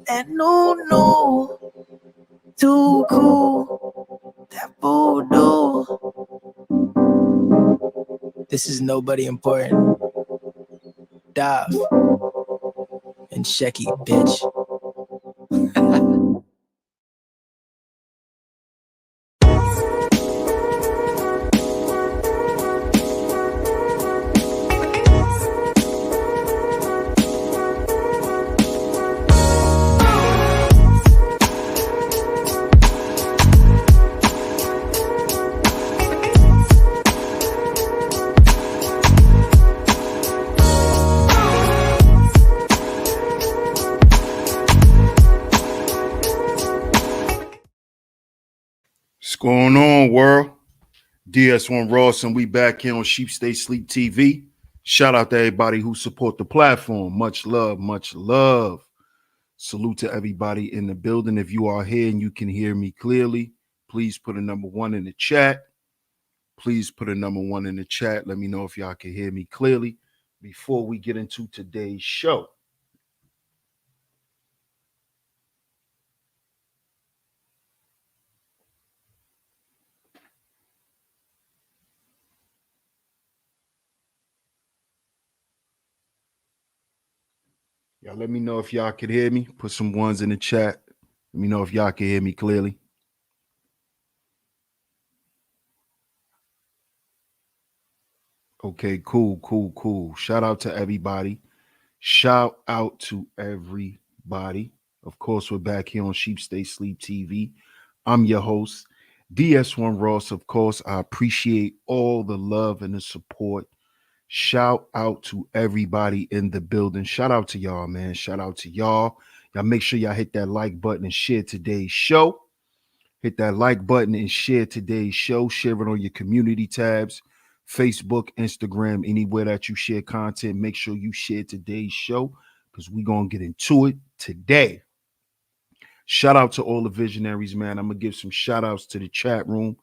And no, too cool, that voodoo. This is nobody important. Dav and Shecky, bitch. What's going on, world? DS1 Ross, and we back here on SHEEPSTAYSLEEPTV. Shout out to everybody who support the platform. Much love, much love. Salute to everybody in the building. If you are here and you can hear me clearly, please put a number 1 in the chat. Please put a number 1 in the chat. Let me know if y'all can hear me clearly before we get into today's show. Y'all let me know if y'all can hear me. Put some ones in the chat. Let me know if y'all can hear me clearly. Okay, cool. Shout out to everybody. Shout out to everybody. Of course, we're back here on SHEEPSTAYSLEEPTV. I'm your host, DS1 Ross. Of course, I appreciate all the love and the support. Shout out to everybody in the building. Shout out to y'all, man. Shout out to y'all. Y'all make sure y'all hit that like button and share today's show. Hit that like button and share today's show. Share it on your community tabs, Facebook, Instagram, anywhere that you share content. Make sure you share today's show because we're going to get into it today. Shout out to all the visionaries, man. I'm going to give some shout outs to the chat room.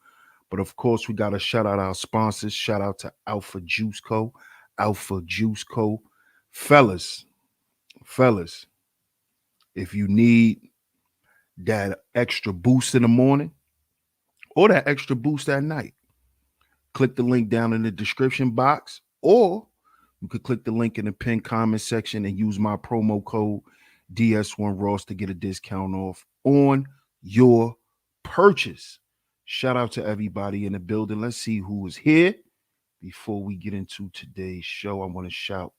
But of course, we got to shout out our sponsors. Shout out to Alpha Juice Co. Alpha Juice Co. Fellas, if you need that extra boost in the morning or that extra boost at night, click the link down in the description box, or you could click the link in the pinned comment section and use my promo code DS1 Ross to get a discount off on your purchase. Shout out to everybody in the building. Let's see who is here. Before we get into today's show, I want to shout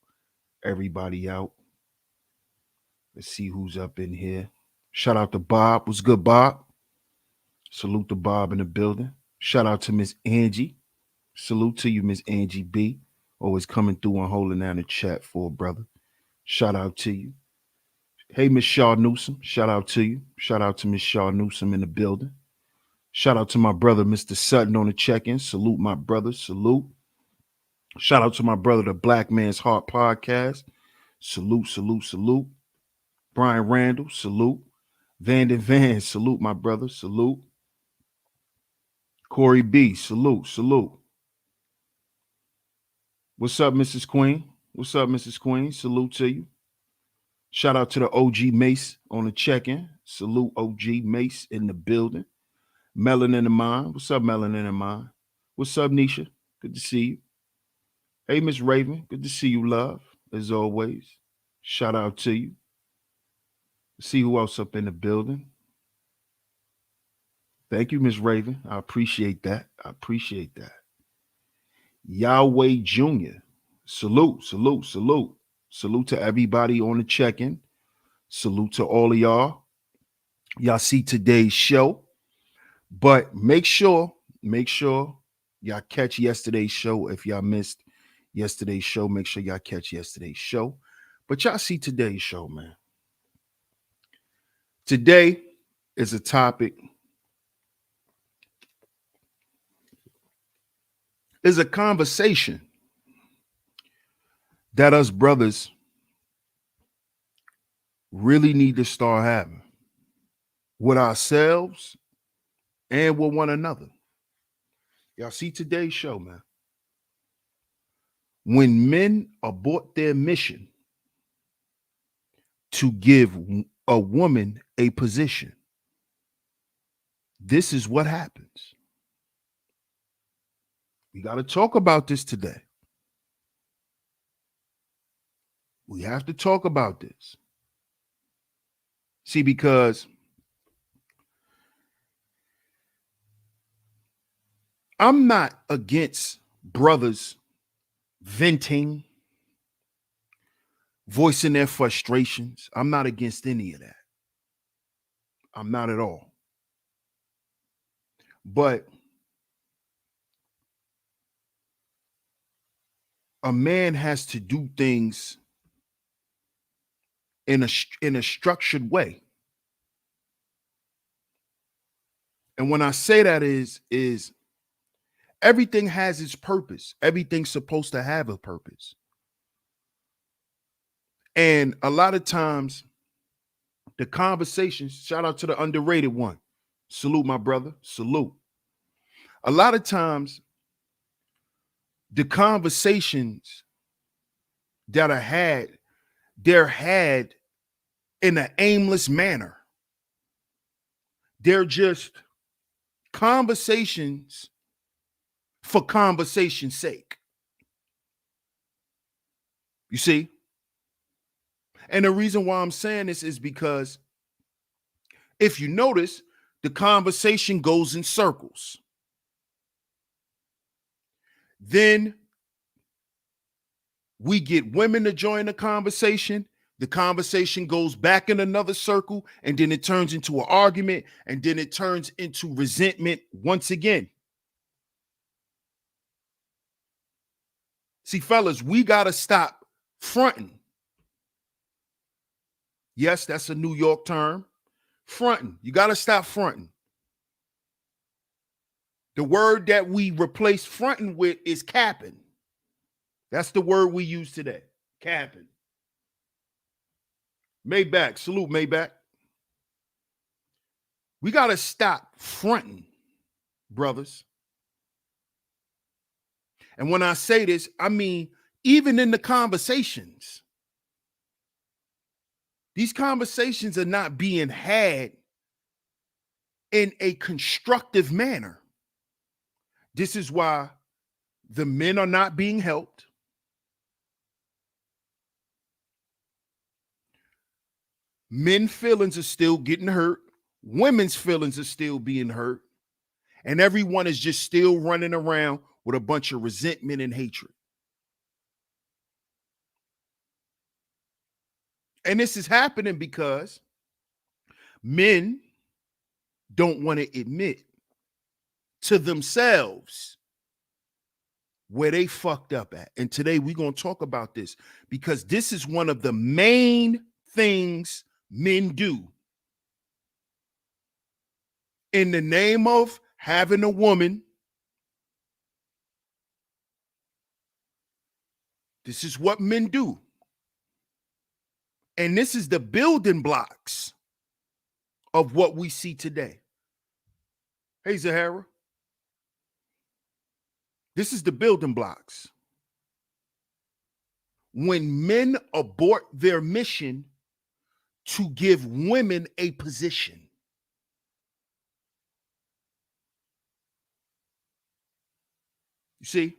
everybody out. Let's see who's up in here. Shout out to Bob. What's good, Bob? Salute to Bob in the building. Shout out to Miss Angie. Salute to you, Miss Angie B. Always coming through and holding down the chat for a brother. Shout out to you. Hey, Miss Shaw Newsom. Shout out to you. Shout out to Miss Shaw Newsom in the building. Shout out to my brother, Mr. Sutton, on the check-in. Salute, my brother. Salute. Shout out to my brother, the Black Man's Heart Podcast. Salute. Brian Randall, salute. Vanden Van, salute, my brother. Salute. Corey B, salute. What's up, Mrs. Queen? What's up, Mrs. Queen? Salute to you. Shout out to the OG Mace on the check-in. Salute OG Mace in the building. Melon in the mind. What's up, Melon in the mind? What's up, Nisha? Good to see you. Hey, Miss Raven. Good to see you, love, as always. Shout out to you. See who else up in the building. Thank you, Miss Raven. I appreciate that. Yahweh Jr. Salute. Salute to everybody on the check-in. Salute to all of y'all. Y'all see today's show. But make sure y'all catch yesterday's show. If y'all missed yesterday's show, make sure y'all catch yesterday's show. But y'all see today's show, man. Today is a topic, is a conversation that us brothers really need to start having with ourselves and with one another. Y'all see today's show, man. When men abort their mission to give a woman a position. This is what happens. We got to talk about this today. We have to talk about this. See, because I'm not against brothers venting, voicing their frustrations. I'm not against any of that. I'm not at all. But a man has to do things in a structured way. And when I say that is everything has its purpose. Everything's supposed to have a purpose. And a lot of times the conversations, shout out to the underrated one. Salute, my brother. Salute. A lot of times the conversations that are had, they're had in an aimless manner. They're just conversations for conversation's sake. You see? And the reason why I'm saying this is because if you notice, the conversation goes in circles. Then we get women to join the conversation. The conversation goes back in another circle, and then it turns into an argument, and then it turns into resentment once again. See, fellas, we got to stop fronting. Yes, that's a New York term. Fronting. You got to stop fronting. The word that we replace fronting with is capping. That's the word we use today. Capping. Maybach. Salute, Maybach. We got to stop fronting, brothers. And when I say this, I mean, even in the conversations, these conversations are not being had in a constructive manner. This is why the men are not being helped. Men's feelings are still getting hurt. Women's feelings are still being hurt. And everyone is just still running around with a bunch of resentment and hatred. And this is happening because men don't want to admit to themselves where they fucked up at. And today we're going to talk about this because this is one of the main things men do. In the name of having a woman, this is what men do. And this is the building blocks of what we see today. Hey, Zahara. This is the building blocks. When men abort their mission to give women a position. You see?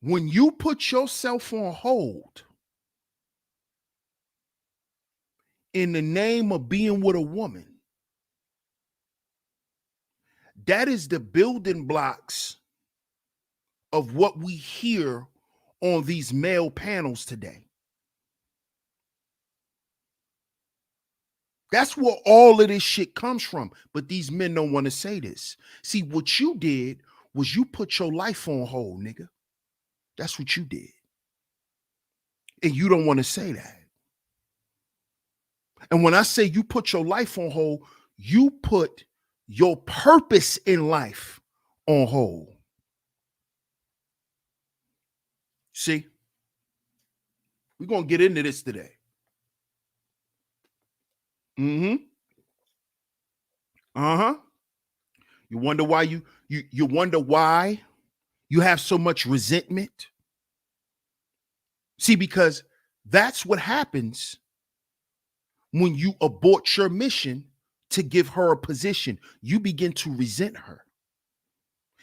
When you put yourself on hold in the name of being with a woman, that is the building blocks of what we hear on these male panels today. That's where all of this shit comes from. But these men don't want to say this. See, what you did was you put your life on hold, nigga. That's what you did. And you don't want to say that. And when I say you put your life on hold, you put your purpose in life on hold. See? We're going to get into this today. Uh-huh. You wonder why you wonder why you have so much resentment? See, because That's what happens when you abort your mission to give her a position. You begin to resent her.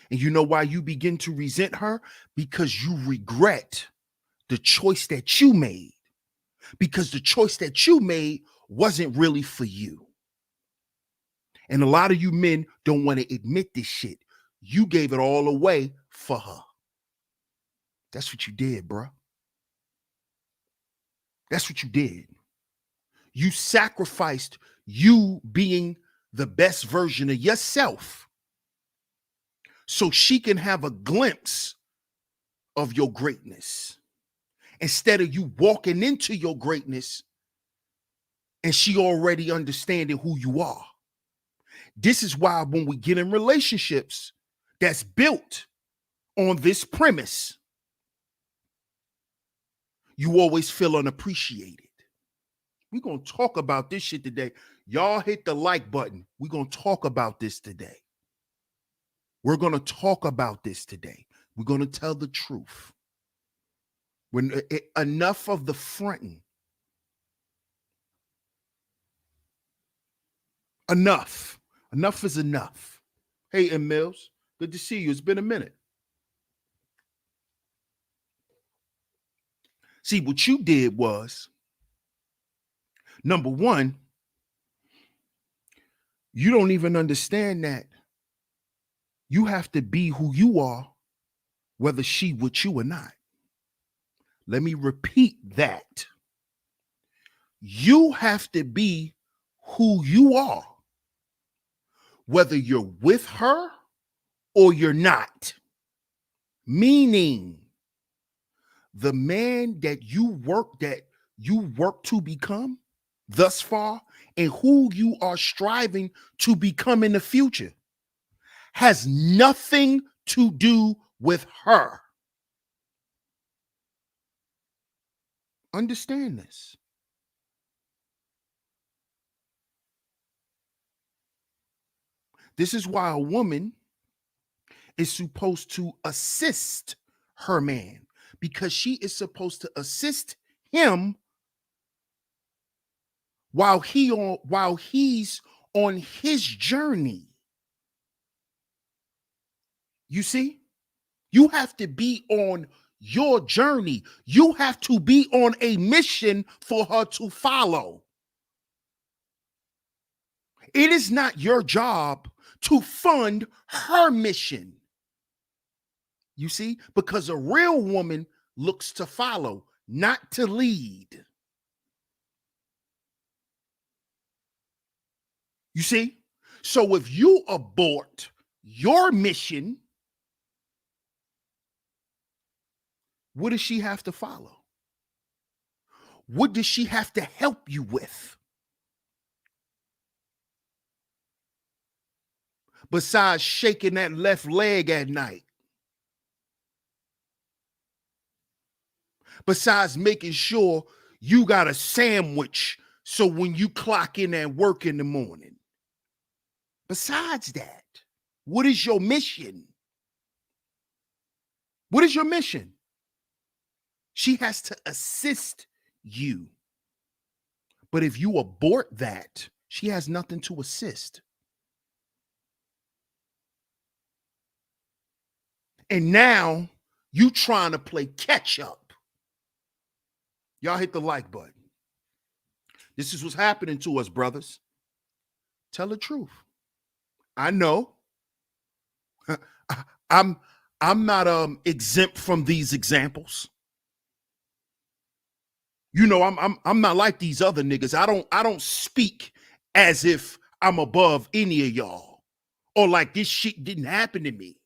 And you know why you begin to resent her? Because you regret the choice that you made. Because the choice that you made wasn't really for you. And a lot of you men don't want to admit this shit. You gave it all away for her. That's what you did, bro. That's what you did. You sacrificed you being the best version of yourself so she can have a glimpse of your greatness. Instead of you walking into your greatness and she already understanding who you are. This is why when we get in relationships that's built on this premise, you always feel unappreciated. We're going to talk about this shit today. Y'all hit the like button. We're going to talk about this today. We're going to talk about this today. We're going to tell the truth. When enough of the fronting. Enough. Enough is enough. Hey, M. Mills, good to see you. It's been a minute. See, what you did was, number one, you don't even understand that you have to be who you are, whether she with you or not. Let me repeat that. You have to be who you are, whether you're with her or you're not. Meaning, the man that you work to become thus far and who you are striving to become in the future has nothing to do with her. Understand this. This is why a woman is supposed to assist her man, because she is supposed to assist him while he's on his journey. You see? You have to be on your journey. You have to be on a mission for her to follow. It is not your job to fund her mission. You see? Because a real woman looks to follow, not to lead. You see? So if you abort your mission, what does she have to follow? What does she have to help you with? Besides shaking that left leg at night. Besides making sure you got a sandwich so when you clock in at work in the morning. Besides that, what is your mission? What is your mission? She has to assist you. But if you abort that, she has nothing to assist. And now you trying to play catch up. Y'all hit the like button. This is what's happening to us, brothers. Tell the truth. I know. I'm not exempt from these examples. You know, I'm not like these other niggas. I don't speak as if I'm above any of y'all, or like this shit didn't happen to me,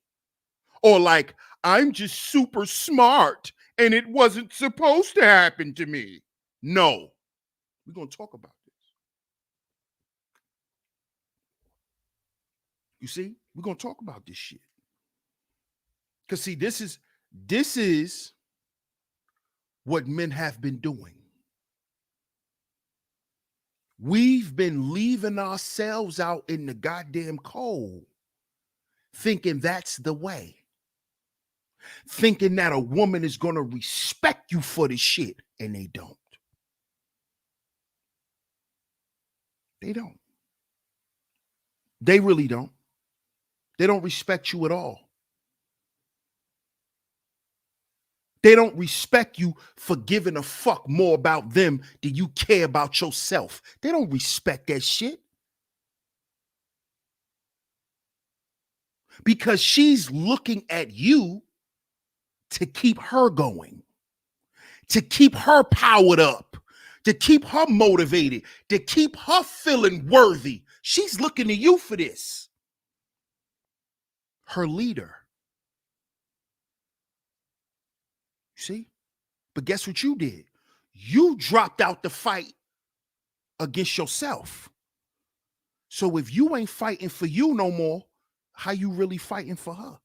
or like I'm just super smart and it wasn't supposed to happen to me. No, we're gonna talk about this. You see, we're gonna talk about this shit. Because see, this is what men have been doing. We've been leaving ourselves out in the goddamn cold, thinking that's the way. Thinking that a woman is going to respect you for this shit, and they don't. They don't. They really don't. They don't respect you at all. They don't respect you for giving a fuck more about them than you care about yourself. They don't respect that shit. Because she's looking at you to keep her going, to keep her powered up, to keep her motivated, to keep her feeling worthy. She's looking to you for this. Her leader. See? But guess what you did? You dropped out the fight against yourself. So if you ain't fighting for you no more, how you really fighting for her?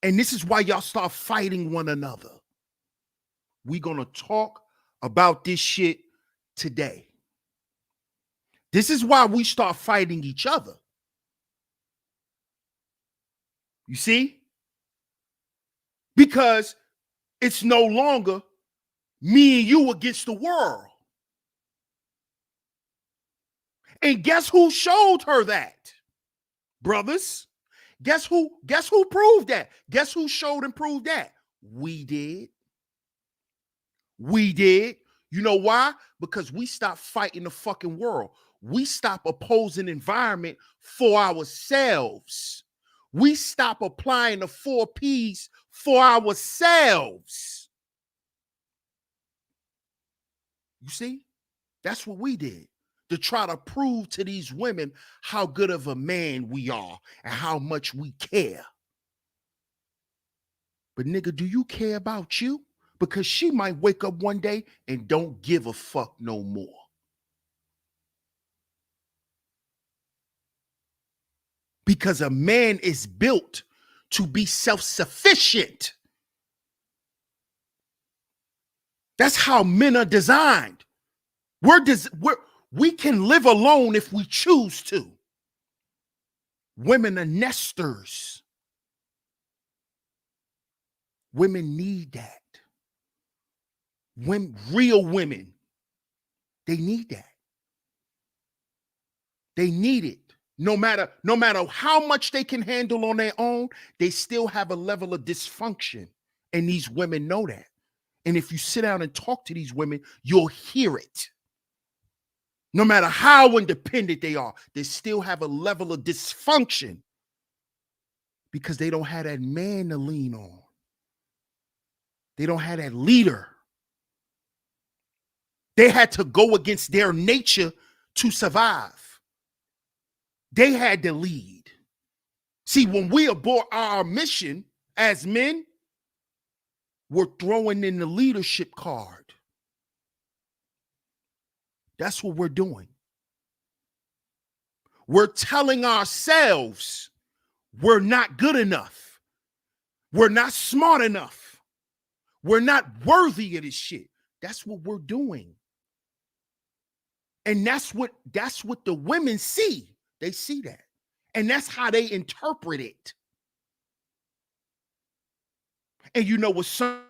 And this is why y'all start fighting one another. We're going to talk about this shit today. This is why we start fighting each other. You see? Because it's no longer me and you against the world. And guess who showed her that? Brothers, guess who proved that? Guess who showed and proved that? We did. We did. You know why? Because we stopped fighting the fucking world. We stopped opposing environment for ourselves. We stopped applying the 4 P's for ourselves. You see? That's what we did. To try to prove to these women how good of a man we are and how much we care. But nigga, do you care about you? Because she might wake up one day and don't give a fuck no more. Because a man is built to be self-sufficient. That's how men are designed. We can live alone if we choose to. Women are nesters. Women need that. Real women, they need that. They need it. No matter how much they can handle on their own, they still have a level of dysfunction. And these women know that. And if you sit down and talk to these women, you'll hear it. No matter how independent they are, they still have a level of dysfunction because they don't have that man to lean on. They don't have that leader. They had to go against their nature to survive. They had to lead. See, when we abort our mission as men, we're throwing in the leadership card. That's what we're doing. We're telling ourselves we're not good enough. We're not smart enough. We're not worthy of this shit. That's what we're doing. And that's what the women see. They see that. And that's how they interpret it. And you know what some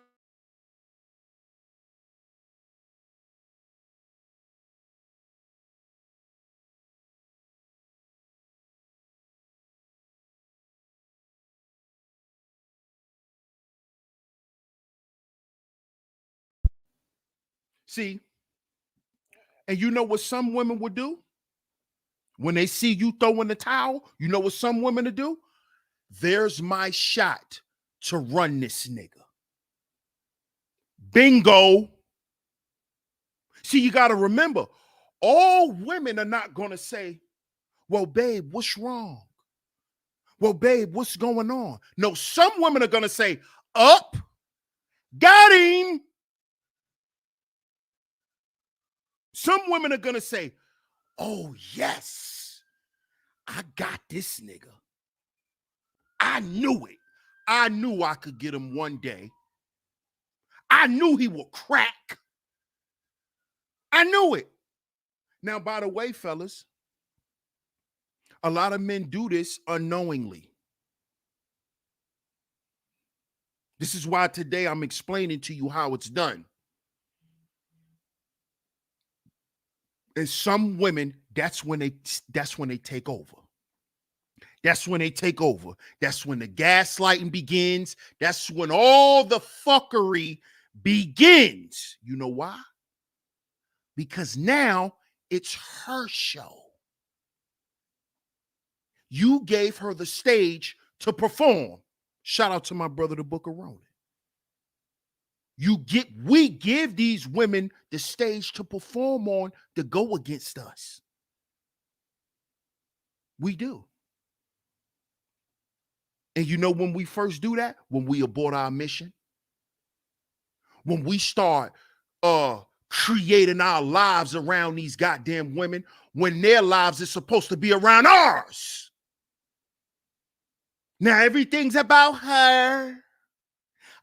see, and you know what some women would do? When they see you throwing the towel, you know what some women would do? There's my shot to run this nigga. Bingo. See, you got to remember, all women are not going to say, well, babe, what's wrong? Well, babe, what's going on? No, some women are going to say, up, got him. Some women are going to say, oh, yes, I got this nigga. I knew it. I knew I could get him one day. I knew he would crack. I knew it. Now, by the way, fellas, a lot of men do this unknowingly. This is why today I'm explaining to you how it's done. And some women, that's when they take over. That's when they take over. That's when the gaslighting begins. That's when all the fuckery begins. You know why? Because now it's her show. You gave her the stage to perform. Shout out to my brother, the Book of Ronan. We give these women the stage to perform on, to go against us. We do. And you know when we first do that? When we abort our mission. When we start creating our lives around these goddamn women, when their lives are supposed to be around ours. Now everything's about her.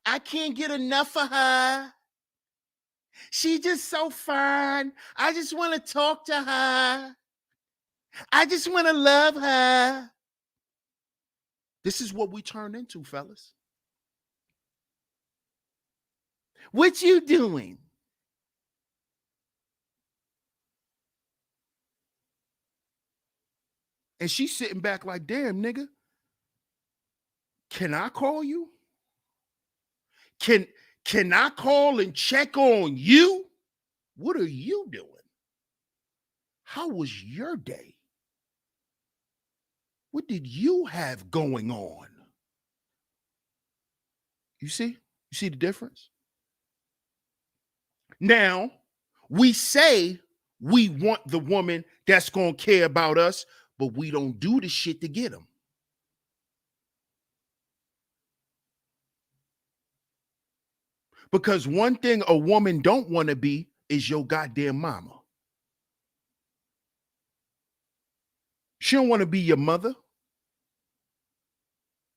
I can't get enough of her. She's just so fun. I just want to talk to her. I just want to love her. This is what we turn into, fellas. What you doing? And she's sitting back like, damn, nigga. Can I call you? Can I call and check on you? What are you doing? How was your day? What did you have going on? You see? You see the difference? Now, we say we want the woman that's going to care about us, but we don't do the shit to get them. Because one thing a woman don't want to be is your goddamn mama. She don't want to be your mother.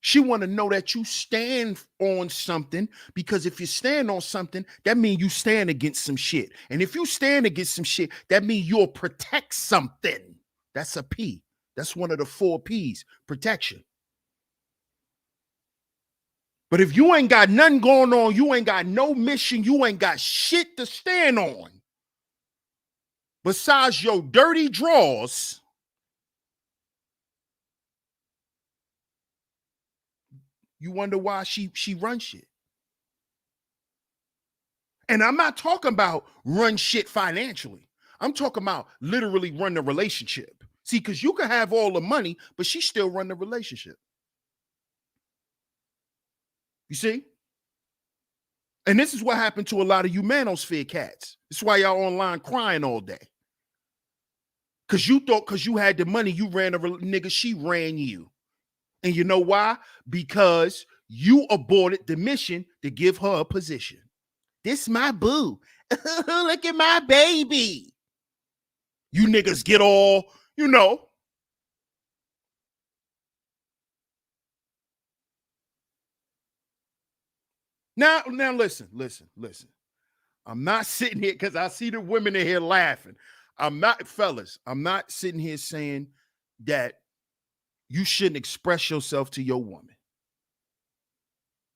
She want to know that you stand on something, because if you stand on something, that means you stand against some shit. And if you stand against some shit, that means you'll protect something. That's a P. That's one of the 4 P's, protection. But if you ain't got nothing going on, you ain't got no mission, you ain't got shit to stand on besides your dirty drawers, you wonder why she runs shit. And I'm not talking about run shit financially. I'm talking about literally run the relationship. See, because you can have all the money, but she still run the relationship. You see? And this is what happened to a lot of you manosphere cats. This is why y'all online crying all day. Because you thought because you had the money, you ran a nigga, she ran you. And you know why? Because you aborted the mission to give her a position. This my boo. Look at my baby. You niggas get all, you know. Now listen. I'm not sitting here because I see the women in here laughing. I'm not sitting here saying that you shouldn't express yourself to your woman.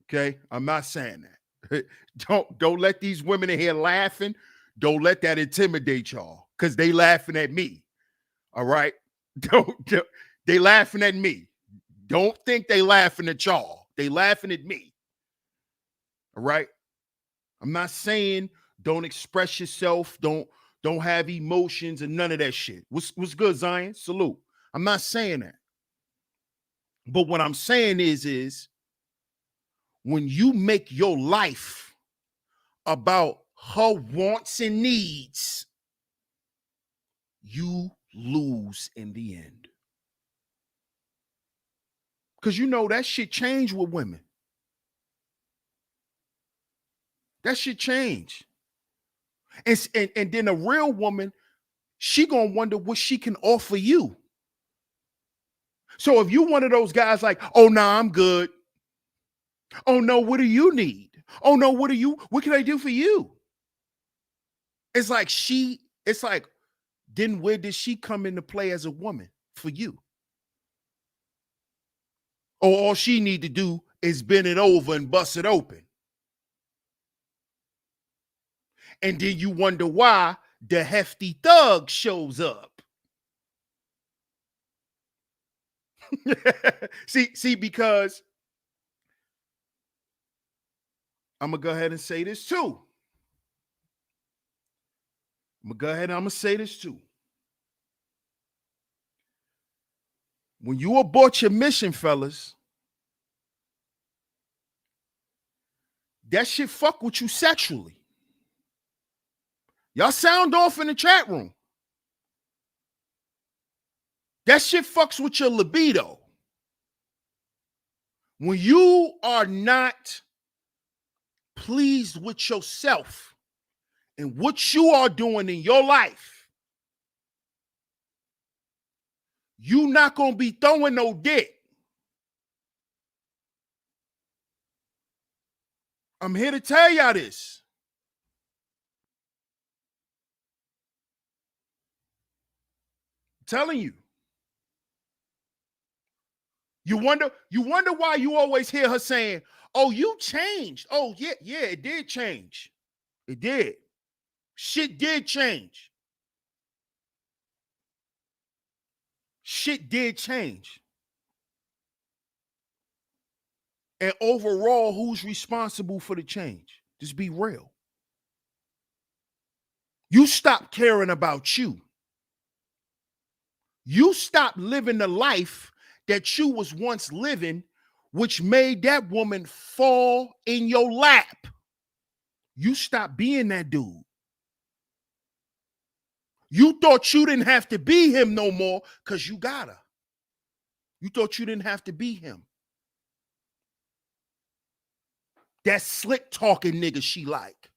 Okay? I'm not saying that. Don't let these women in here laughing. Don't let that intimidate y'all, because they laughing at me. All right? They laughing at me. Don't think they laughing at y'all. They laughing at me. All right? I'm not saying don't express yourself, don't have emotions and none of that shit. What's good, Zion? Salute. I'm not saying that. But what I'm saying is when you make your life about her wants and needs, you lose in the end. Because you know that shit change with women. That shit change. And then a real woman, she gonna wonder what she can offer you. So if you one of those guys like, oh no, I'm good. Oh no, what do you need? Oh no, what can I do for you? It's like then where did she come into play as a woman for you? Or all she need to do is bend it over and bust it open. And then you wonder why the hefty thug shows up. see, because I'm gonna go ahead and say this too. I'm gonna say this too. When you abort your mission, fellas, that shit fuck with you sexually. Y'all sound off in the chat room. That shit fucks with your libido. When you are not pleased with yourself and what you are doing in your life, you not gonna be throwing no dick. I'm here to tell y'all this. I'm telling you. You wonder why you always hear her saying, "Oh, you changed." Oh, yeah, it did change. It did. Shit did change. Shit did change. And overall, who's responsible for the change? Just be real. You stop caring about you. You stop living the life that you was once living, which made that woman fall in your lap. You stop being that dude. You thought you didn't have to be him no more because you got her. You thought you didn't have to be him. That slick talking nigga she like.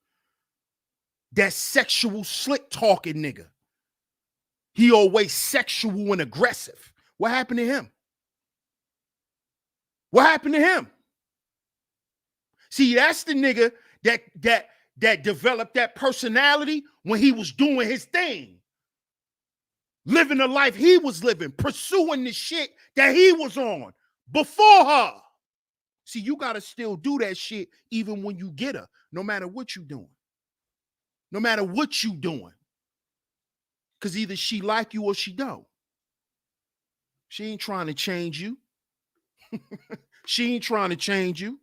That sexual slick talking nigga. He always sexual and aggressive. What happened to him? What happened to him? See, that's the nigga that developed that personality when he was doing his thing. Living the life he was living, pursuing the shit that he was on before her. See, you got to still do that shit even when you get her, no matter what you doing. No matter what you doing. Because either she like you or she don't. She ain't trying to change you. She ain't trying to change you.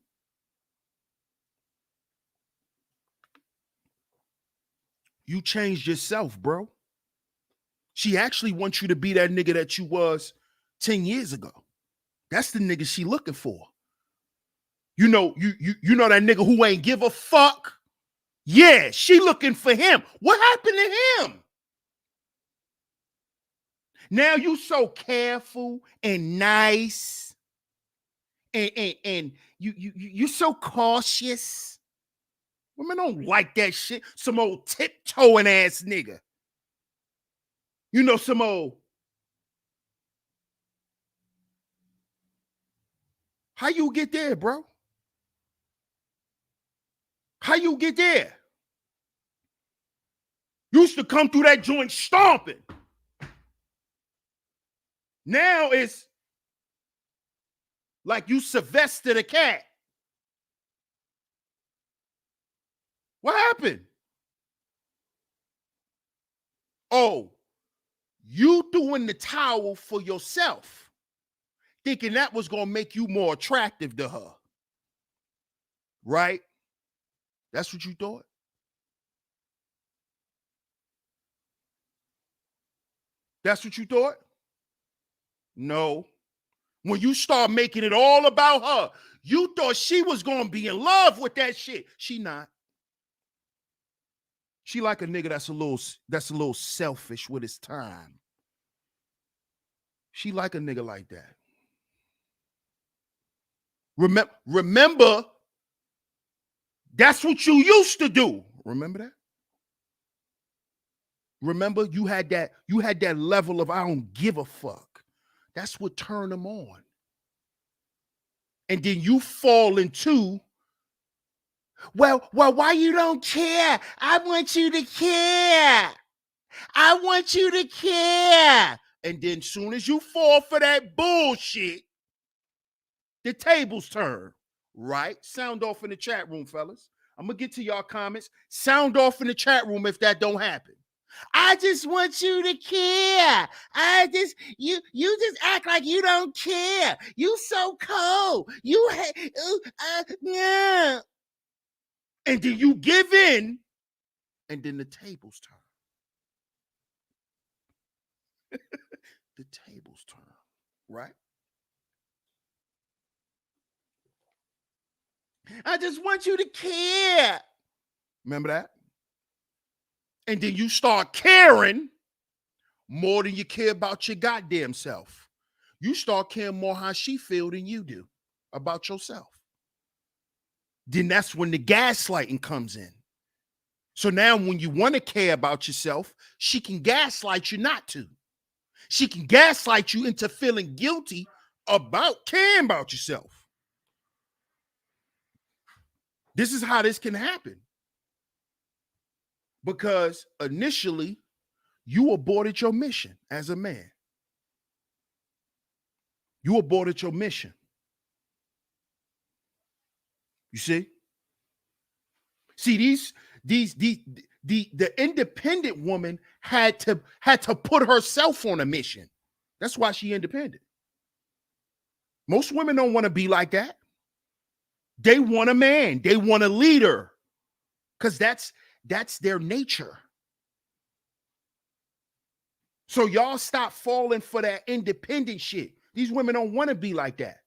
You changed yourself, bro. She actually wants you to be that nigga that you was 10 years ago. That's the nigga she looking for. You know that nigga who ain't give a fuck? Yeah, she looking for him. What happened to him? Now you so careful and nice. And you're so cautious. Women don't like that shit. Some old tiptoeing ass nigga. You know, some old. How you get there, bro? How you get there? Used to come through that joint stomping. Now it's like you Sylvester the cat. What happened? Oh, you threw in the towel for yourself, thinking that was going to make you more attractive to her. Right? That's what you thought? That's what you thought? No. When you start making it all about her, you thought she was going to be in love with that shit. She not. She like a nigga that's a little selfish with his time. She like a nigga like that. Remember, that's what you used to do. Remember that? Remember, you had that level of I don't give a fuck. That's what turned them on. And then you fall into, well, why you don't care? I want you to care. I want you to care. And then soon as you fall for that bullshit, the tables turn, right? Sound off in the chat room, fellas. I'm going to get to y'all comments. Sound off in the chat room if that don't happen. I just want you to care. You just act like you don't care. You so cold. Yeah. And then you give in, and then the tables turn. The tables turn, right? I just want you to care. Remember that? And then you start caring more than you care about your goddamn self. You start caring more how she feel than you do about yourself. Then that's when the gaslighting comes in. So now when you want to care about yourself, she can gaslight you not to. She can gaslight you into feeling guilty about caring about yourself. This is how this can happen. Because initially, you aborted your mission as a man. You aborted your mission. You see? See, the independent woman had to put herself on a mission. That's why she independent. Most women don't want to be like that. They want a man. They want a leader. Because that's their nature. So y'all stop falling for that independent shit. These women don't want to be like that.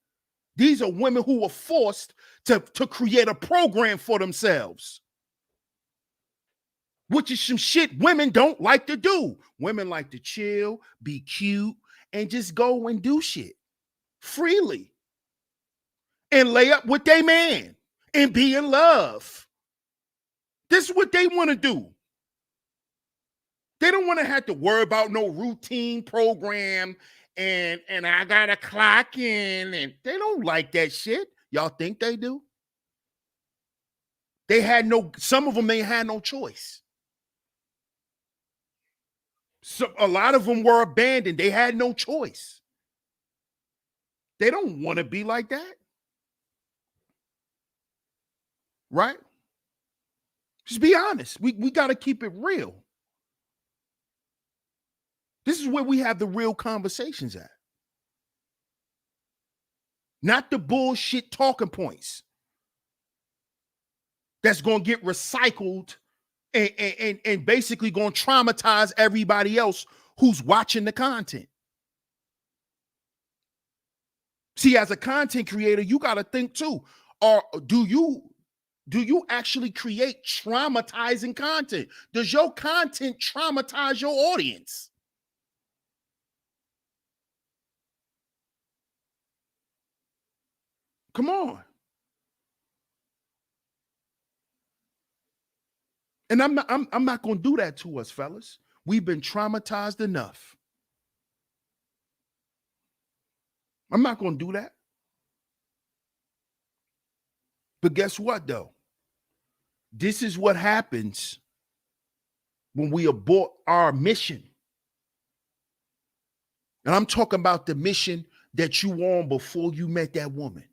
These are women who are forced to create a program for themselves, which is some shit women don't like to do. Women like to chill, be cute, and just go and do shit freely and lay up with their man and be in love. This is what they want to do. They don't want to have to worry about no routine program and I gotta clock in, and they don't like that shit. Y'all think they do? Some of them ain't had no choice. So a lot of them were abandoned. They had no choice. They don't want to be like that. Right? Just be honest. We got to keep it real. This is where we have the real conversations at. Not the bullshit talking points that's going to get recycled and basically going to traumatize everybody else who's watching the content. See, as a content creator, you got to think too. Or do you actually create traumatizing content? Does your content traumatize your audience? Come on. And I'm not going to do that to us, fellas. We've been traumatized enough. I'm not going to do that. But guess what, though? This is what happens when we abort our mission. And I'm talking about the mission that you on before you met that woman.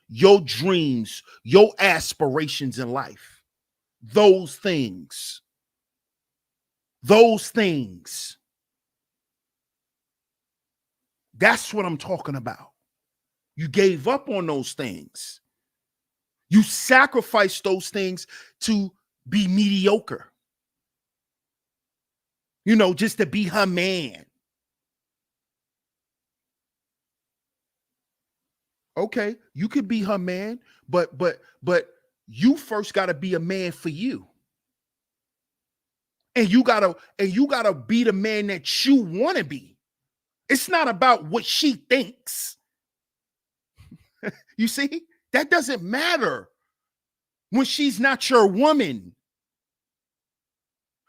Your dreams, your aspirations in life. Those things. Those things. That's what I'm talking about. You gave up on those things. You sacrificed those things to be mediocre. You know, just to be her man. Okay, you could be her man, but you first got to be a man for you. And you gotta be the man that you want to be. It's not about what she thinks. You see, that doesn't matter when she's not your woman.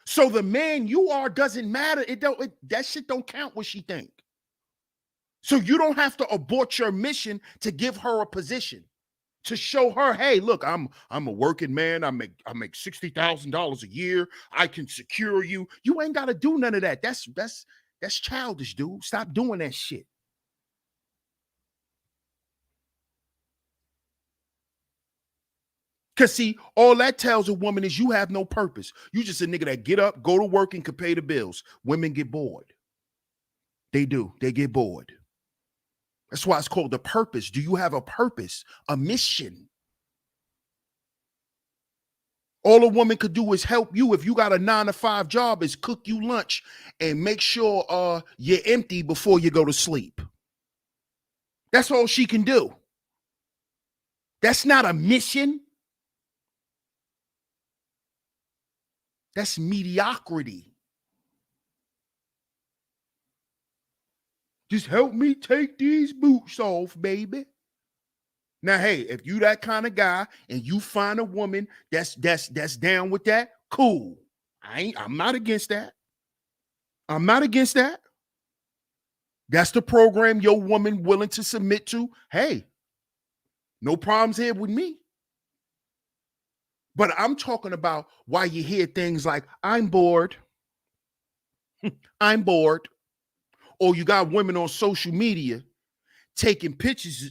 So the man you are doesn't matter. That shit don't count what she think. So you don't have to abort your mission to give her a position, to show her, hey, look, I'm a working man. I make $60,000 a year. I can secure you. You ain't got to do none of that. That's childish, dude. Stop doing that shit. Because see, all that tells a woman is you have no purpose. You just a nigga that get up, go to work, and can pay the bills. Women get bored. They do. They get bored. That's why it's called the purpose. Do you have a purpose, a mission? All a woman could do is help you. If you got a 9-to-5 job, is cook you lunch and make sure you're empty before you go to sleep. That's all she can do. That's not a mission. That's mediocrity. Just help me take these boots off, baby. Now, hey, if you that kind of guy and you find a woman that's down with that, cool. I'm not against that. I'm not against that. That's the program your woman willing to submit to. Hey, no problems here with me. But I'm talking about why you hear things like, I'm bored. I'm bored. Or you got women on social media taking pictures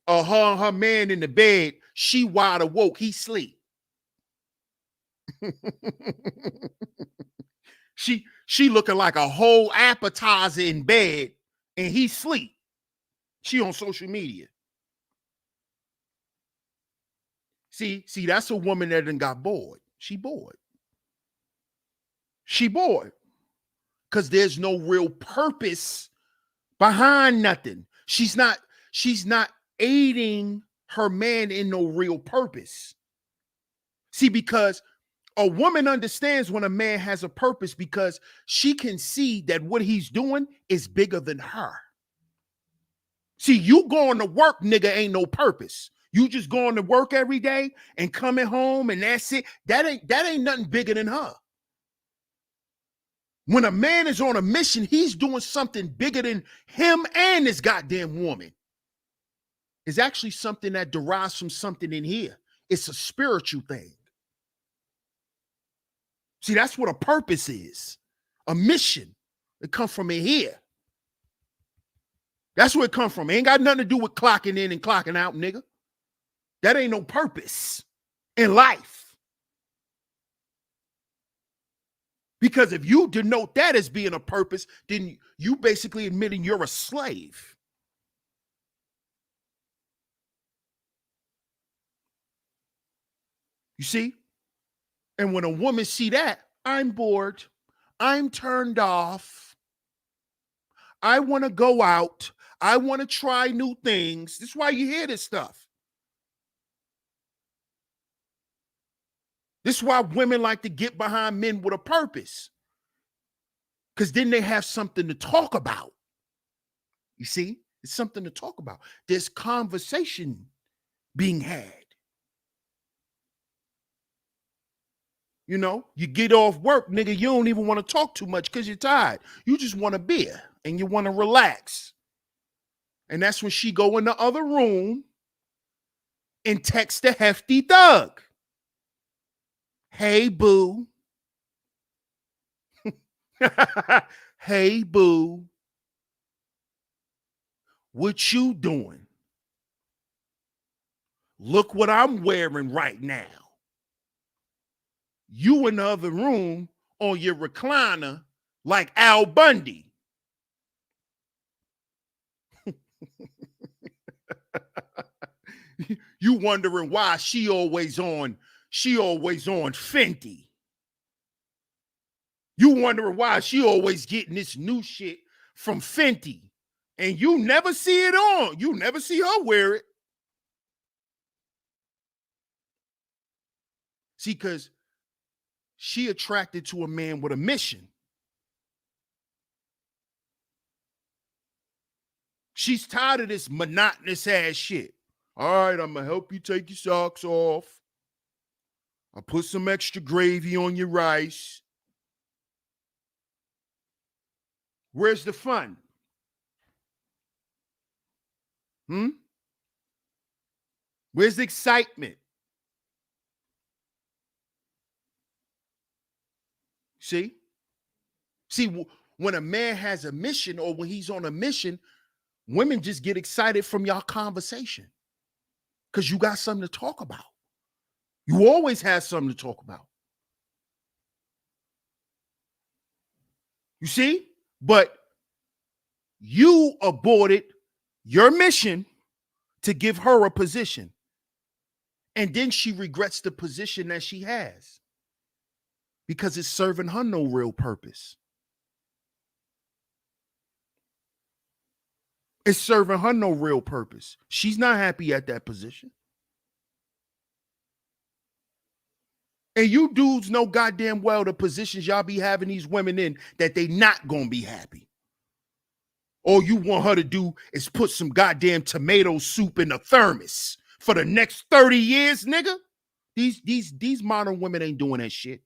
of her and her man in the bed. She wide awake. He sleep. She looking like a whole appetizer in bed and he sleep. She on social media. See, that's a woman that done got bored. She bored. She bored. Because there's no real purpose behind nothing. She's not aiding her man in no real purpose. See, because a woman understands when a man has a purpose because she can see that what he's doing is bigger than her. See, you going to work, nigga, ain't no purpose. You just going to work every day and coming home and that's it. That ain't nothing bigger than her. When a man is on a mission, he's doing something bigger than him and his goddamn woman. It's actually something that derives from something in here. It's a spiritual thing. See, that's what a purpose is. A mission. It comes from in here. That's where it comes from. It ain't got nothing to do with clocking in and clocking out, nigga. That ain't no purpose in life. Because if you denote that as being a purpose, then you basically admitting you're a slave. You see? And when a woman see that, I'm bored. I'm turned off. I want to go out. I want to try new things. This is why you hear this stuff. This is why women like to get behind men with a purpose. Because then they have something to talk about. You see? It's something to talk about. There's conversation being had. You know, you get off work, nigga, you don't even want to talk too much because you're tired. You just want a beer and you want to relax. And that's when she go in the other room and text the hefty thug. Hey, boo. Hey, boo. What you doing? Look what I'm wearing right now. You in the other room on your recliner like Al Bundy. You wondering why she always on Fenty. You wondering why she always getting this new shit from Fenty. And you never see it on. You never see her wear it. See, because she attracted to a man with a mission. She's tired of this monotonous ass shit. All right, I'm going to help you take your socks off. I'll put some extra gravy on your rice. Where's the fun? Where's the excitement? See, when a man has a mission or when he's on a mission, women just get excited from y'all conversation. because you got something to talk about. You always have something to talk about. You see? But you aborted your mission to give her a position. And then she regrets the position that she has because it's serving her no real purpose. It's serving her no real purpose. She's not happy at that position. And you dudes know goddamn well the positions y'all be having these women in that they not gonna be happy. All you want her to do is put some goddamn tomato soup in a thermos for the next 30 years, nigga. These modern women ain't doing that shit.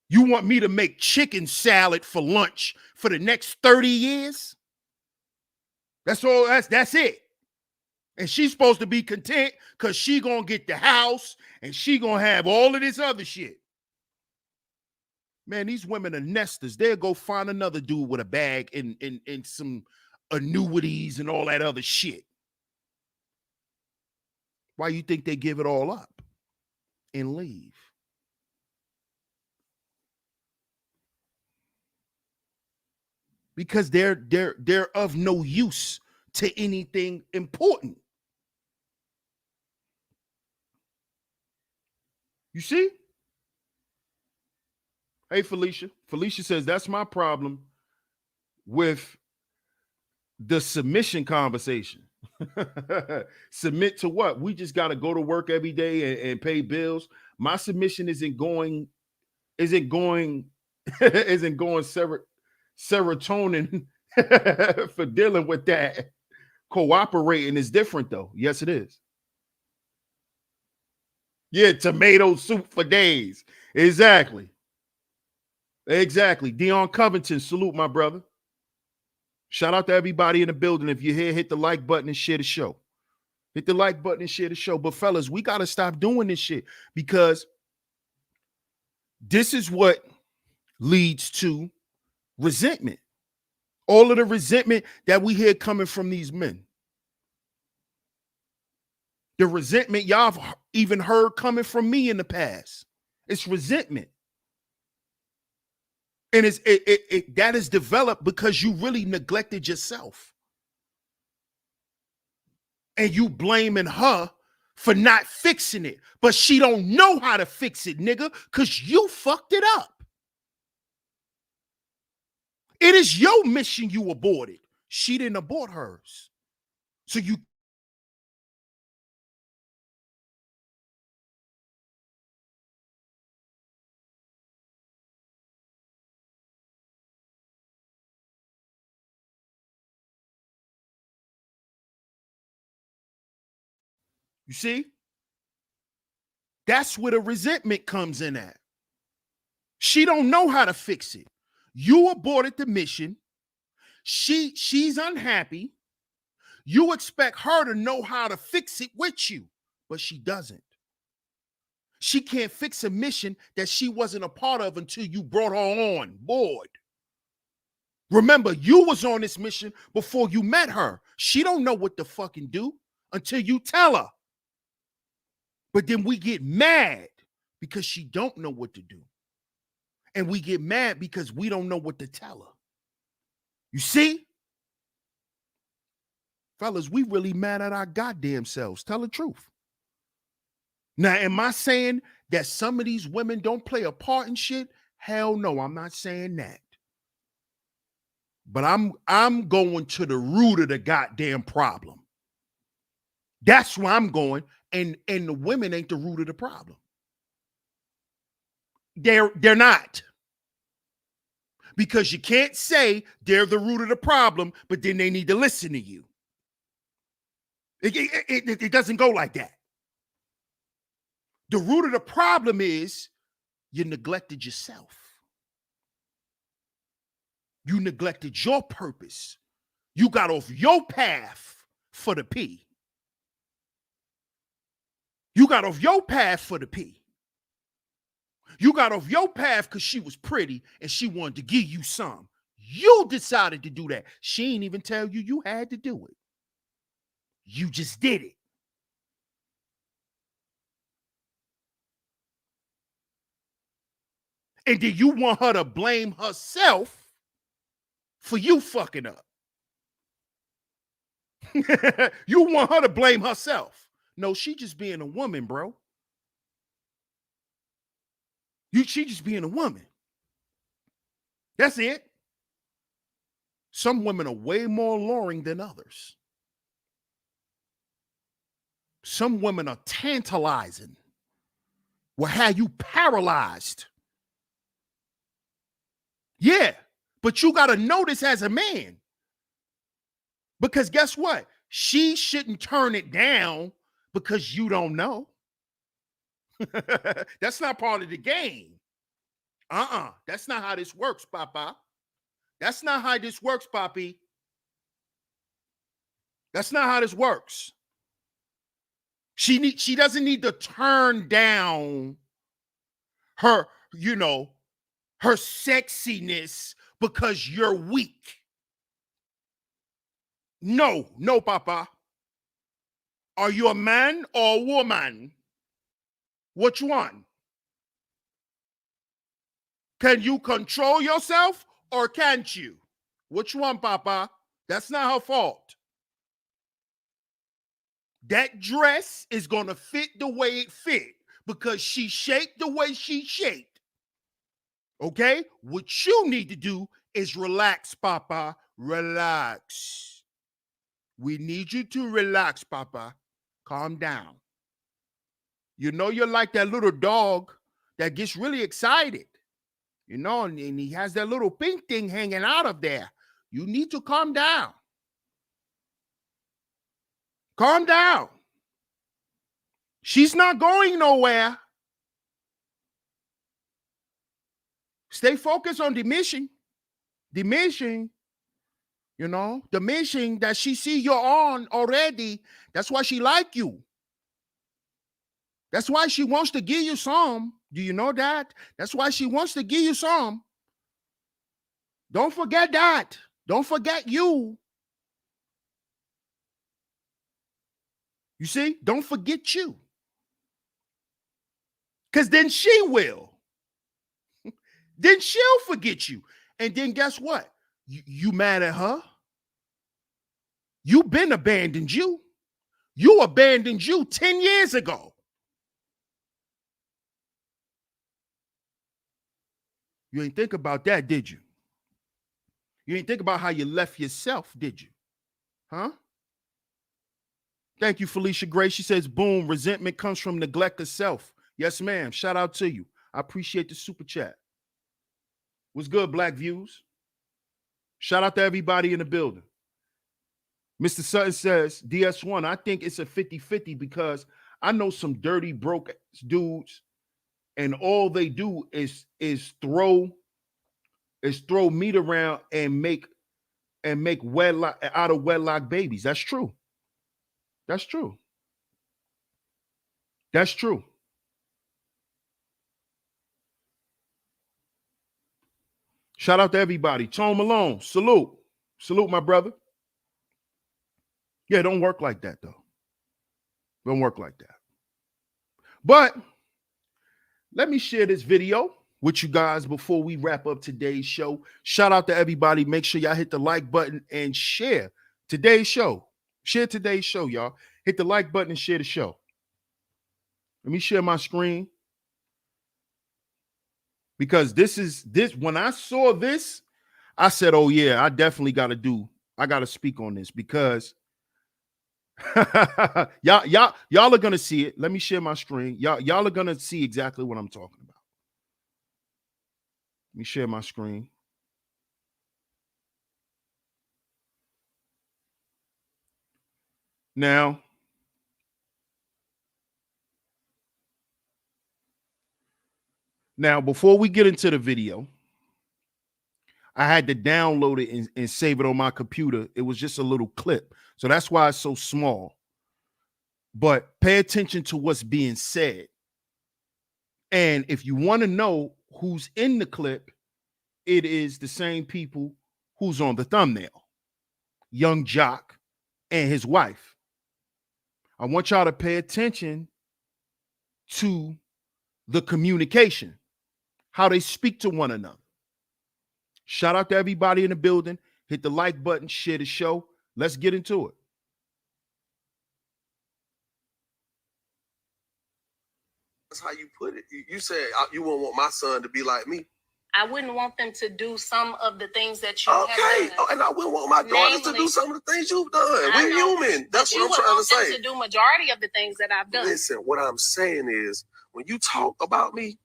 You want me to make chicken salad for lunch for the next 30 years? That's all. That's it. And she's supposed to be content because she gonna get the house and she gonna have all of this other shit. Man, these women are nesters. They'll go find another dude with a bag and some annuities and all that other shit. Why you think they give it all up and leave? Because they're of no use to anything important. You see? Hey, Felicia. Felicia says, that's my problem with the submission conversation. Submit to what? We just got to go to work every day and pay bills. My submission isn't going serotonin for dealing with that. Cooperating is different, though. Yes, it is. Yeah, tomato soup for days. Exactly. Dion Covington, salute, my brother. Shout out to everybody in the building. If you're here, hit the like button and share the show. Hit the like button and share the show. But fellas, we got to stop doing this shit because this is what leads to resentment. All of the resentment that we hear coming from these men. The resentment y'all have even heard coming from me in the past. It's resentment. And that is developed because you really neglected yourself. And you blaming her for not fixing it. But she don't know how to fix it, nigga, because you fucked it up. It is your mission you aborted. She didn't abort hers. So you see? That's where the resentment comes in at. She don't know how to fix it. You aborted the mission. She's unhappy. You expect her to know how to fix it with you, but she doesn't. She can't fix a mission that she wasn't a part of until you brought her on board. Remember, you was on this mission before you met her. She don't know what to fucking do until you tell her. But then we get mad because she don't know what to do. And we get mad because we don't know what to tell her. You see? Fellas, we really mad at our goddamn selves. Tell the truth. Now, am I saying that some of these women don't play a part in shit? Hell no, I'm not saying that. But I'm going to the root of the goddamn problem. That's where I'm going. And the women ain't the root of the problem. They're not. Because you can't say they're the root of the problem, but then they need to listen to you. It doesn't go like that. The root of the problem is you neglected yourself. You neglected your purpose. You got off your path for the P. You got off your path for the P. You got off your path because she was pretty and she wanted to give you some. You decided to do that. She ain't even tell you you had to do it. You just did it. And then you want her to blame herself for you fucking up. You want her to blame herself. No, she just being a woman, bro. She just being a woman. That's it. Some women are way more alluring than others. Some women are tantalizing. Will have you paralyzed. Yeah, but you got to know this as a man. Because guess what? She shouldn't turn it down because you don't know. That's not part of the game. That's not how this works, Papa. That's not how this works, Papi. That's not how this works. She doesn't need to turn down her, her sexiness because you're weak. No, Papa. Are you a man or a woman? Which one? Can you control yourself or can't you? Which one, Papa? That's not her fault. That dress is going to fit the way it fit because she shaped the way she shaped. Okay? What you need to do is relax, Papa. Relax. We need you to relax, Papa. Calm down. You know you're like that little dog that gets really excited. And he has that little pink thing hanging out of there. You need to calm down. Calm down. She's not going nowhere. Stay focused on the mission. The mission, the mission that she see you're on already. That's why she like you. That's why she wants to give you some. Do you know that? That's why she wants to give you some. Don't forget that. Don't forget you. You see? Don't forget you. Because then she will. Then she'll forget you. And then guess what? You mad at her? You been abandoned you. You abandoned you 10 years ago. You ain't think about that, did you? You ain't think about how you left yourself, did you? Huh? Thank you, Felicia Gray. She says, boom, resentment comes from neglect of self. Yes, ma'am. Shout out to you. I appreciate the super chat. What's good, Black Views? Shout out to everybody in the building. Mr. Sutton says, DS1, I think it's a 50-50 because I know some dirty, broke dudes, and all they do is throw meat around and make wedlock out of wedlock babies. That's true. That's true. That's true. Shout out to everybody. Tone Malone, salute. Salute, my brother. Yeah, don't work like that, though. Don't work like that. But let me share this video with you guys before we wrap up today's show. Shout out to everybody. Make sure y'all hit the like button and share today's show. Share today's show, y'all. Hit the like button and share the show. Let me share my screen. Because when I saw this, I said, oh yeah, I definitely got to speak on this because y'all are gonna see it. Let me share my screen. Y'all are gonna see exactly what I'm talking about. Let me share my screen. Now, before we get into the video, I had to download it and save it on my computer. It was just a little clip. So that's why it's so small. But pay attention to what's being said. And if you want to know who's in the clip, it is the same people who's on the thumbnail. Young Jock and his wife. I want y'all to pay attention to the communication, how they speak to one another. Shout out to everybody in the building. Hit the like button, share the show. Let's get into it. That's how you put it. You said you wouldn't want my son to be like me. I wouldn't want them to do some of the things that you have Okay, done. and I wouldn't want my daughters to do some of the things you've done. We're human. That's what I'm trying to say. You would want them to do majority of the things that I've done. Listen, what I'm saying is, when you talk about me,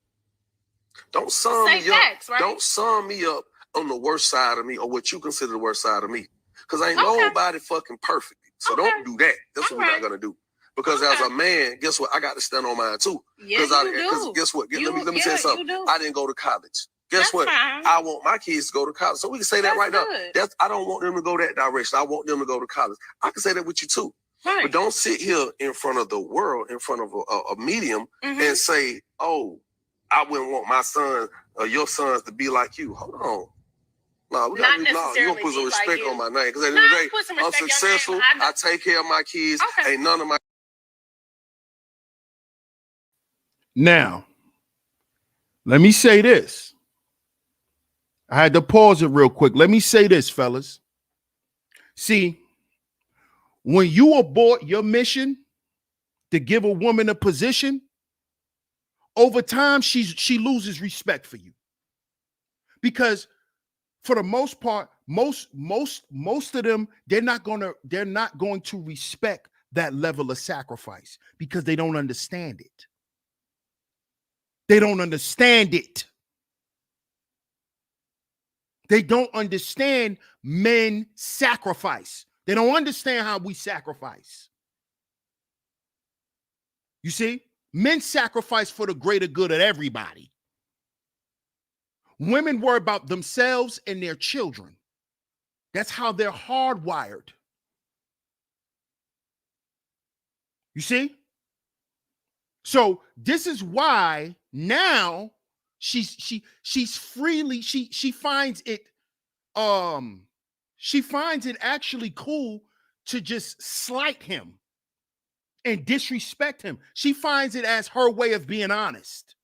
don't sum me facts, up. Right? Don't sum me up on the worst side of me or what you consider the worst side of me. Because ain't nobody fucking perfect. So don't do that. That's what we're not gonna do. Because as a man, guess what? I got to stand on mine too. Yes, Because guess what? Let me tell you something. I didn't go to college. Guess what? Fine. I want my kids to go to college. So we can say that right now. I don't want them to go that direction. I want them to go to college. I can say that with you too. Right. But don't sit here in front of the world, in front of a medium, and say, "Oh, I wouldn't want my son or your sons to be like you." Hold on. No, we got you gonna put some respect on my name. Because at the end of the day, I'm successful. I take care of my kids. Okay. Ain't none of my. Now, let me say this. I had to pause it real quick. Let me say this, fellas. See, when you abort your mission to give a woman a position, over time she loses respect for you. Because for the most part, most of them, they're not going to respect that level of sacrifice because they don't understand it. They don't understand it. They don't understand men sacrifice. They don't understand how we sacrifice. You see, men sacrifice for the greater good of everybody. Women worry about themselves and their children. That's how they're hardwired. You see? So this is why now she finds it actually cool to just slight him and disrespect him. She finds it as her way of being honest.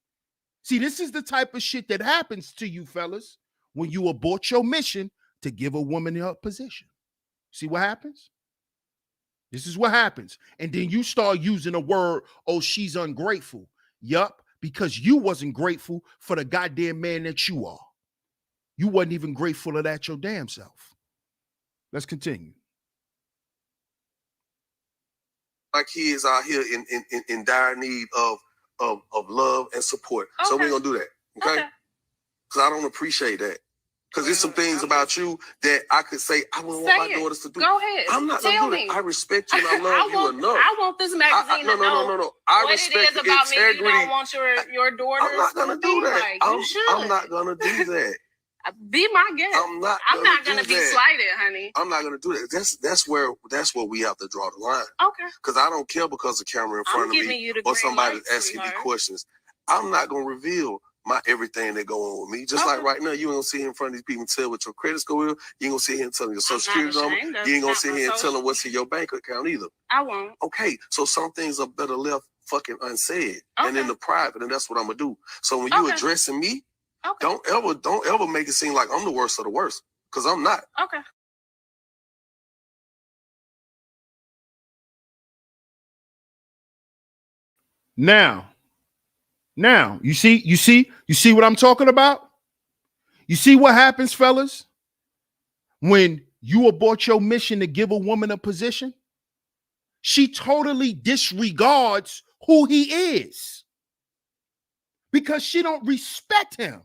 See, this is the type of shit that happens to you fellas when you abort your mission to give a woman her position. See what happens? This is what happens. And then you start using a word, "Oh, she's ungrateful." Yup, because you wasn't grateful for the goddamn man that you are. You wasn't even grateful of that your damn self. Let's continue. My kids out here in dire need of love and support. Okay. So we're gonna do that. Okay? Because I don't appreciate that. Because there's some things about you that I could say I wouldn't want my daughters to do. Go ahead. I'm not gonna do that. I respect you and I love you enough. I want this magazine to know I what respect it is about integrity. Me. You don't want your daughters. I'm not gonna do that. Like, I'm not gonna do that. Be my guest. I'm not gonna be slighted, honey. I'm not gonna do that. That's where we have to draw the line. Okay. Because I don't care because the camera in front of me or somebody asking me questions. I'm not gonna reveal my everything that go on with me. Just like right now, you ain't gonna sit here in front of these people and tell what your credit score is. You ain't gonna sit here and tell them your social security number. You ain't gonna sit here and tell them what's in your bank account either. I won't. Okay, so some things are better left fucking unsaid and in the private, and that's what I'm gonna do. So when you addressing me, don't ever make it seem like I'm the worst of the worst, because I'm not. Okay. Now, you see what I'm talking about? You see what happens, fellas? When you abort your mission to give a woman a position, she totally disregards who he is because she don't respect him.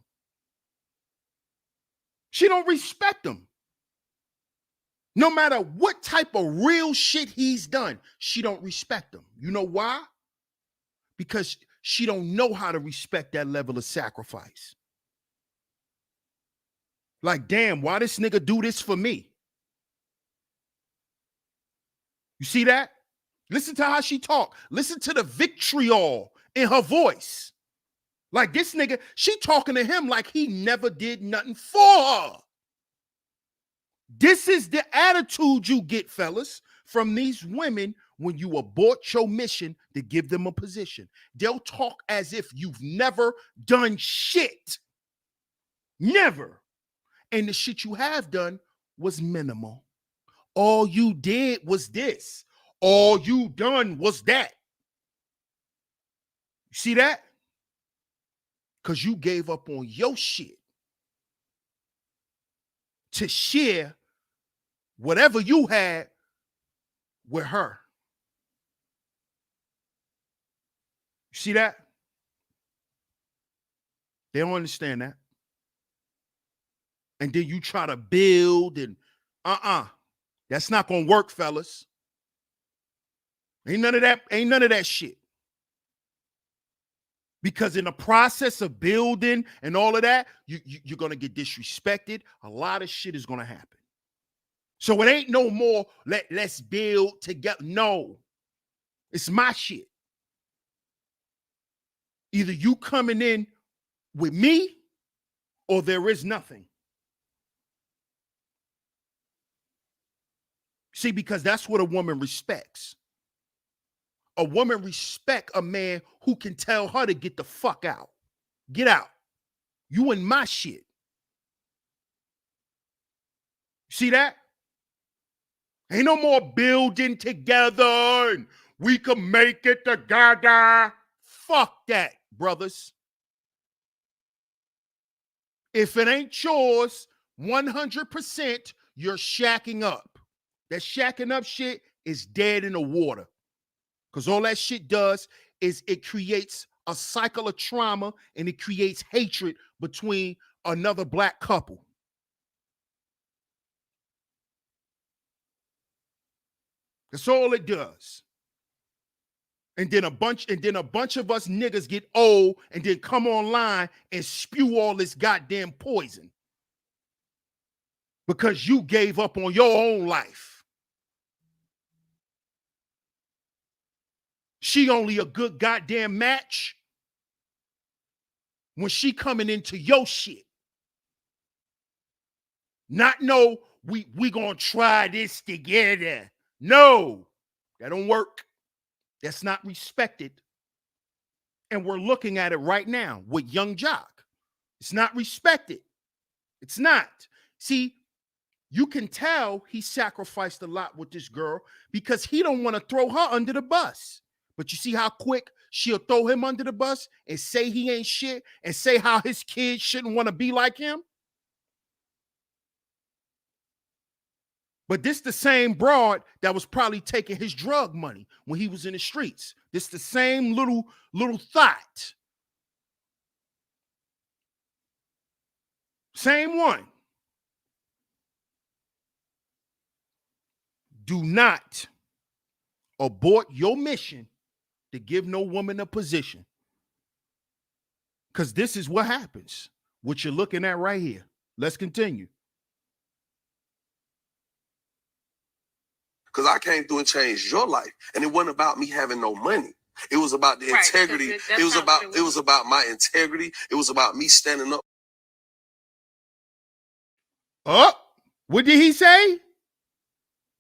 She don't respect him. No matter what type of real shit he's done, she don't respect him. You know why? Because she don't know how to respect that level of sacrifice. Like, damn, why this nigga do this for me? You see that? Listen to how she talk. Listen to the vitriol in her voice. Like this nigga, she talking to him like he never did nothing for her. This is the attitude you get, fellas, from these women when you abort your mission to give them a position. They'll talk as if you've never done shit. Never. And the shit you have done was minimal. All you did was this. All you done was that. You see that? Because you gave up on your shit to share whatever you had with her. You see that? They don't understand that. And then you try to build and that's not gonna work, fellas. Ain't none of that shit. Because in the process of building and all of that, you're gonna get disrespected. A lot of shit is gonna happen. So it ain't no more let's build together. No, it's my shit. Either you coming in with me or there is nothing. See, because that's what a woman respects. A woman respects a man who can tell her to get the fuck out. Get out. You in my shit. See that? Ain't no more building together and we can make it together. Fuck that, brothers. If it ain't yours, 100% you're shacking up. That shacking up shit is dead in the water. Because all that shit does is it creates a cycle of trauma and it creates hatred between another black couple. That's all it does. And then a bunch of us niggas get old and then come online and spew all this goddamn poison. Because you gave up on your own life. She only a good goddamn match when she coming into your shit. Not no, we gonna try this together. No, that don't work. That's not respected. And we're looking at it right now with Young Jock. It's not respected. It's not. See, you can tell he sacrificed a lot with this girl because he don't want to throw her under the bus. But you see how quick she'll throw him under the bus and say he ain't shit and say how his kids shouldn't want to be like him? But this the same broad that was probably taking his drug money when he was in the streets. This the same little thought. Same one. Do not abort your mission to give no woman a position. Because this is what happens. What you're looking at right here. Let's continue. Because I came through and changed your life. And it wasn't about me having no money. It was about the integrity. It was about my integrity. It was about me standing up. What did he say?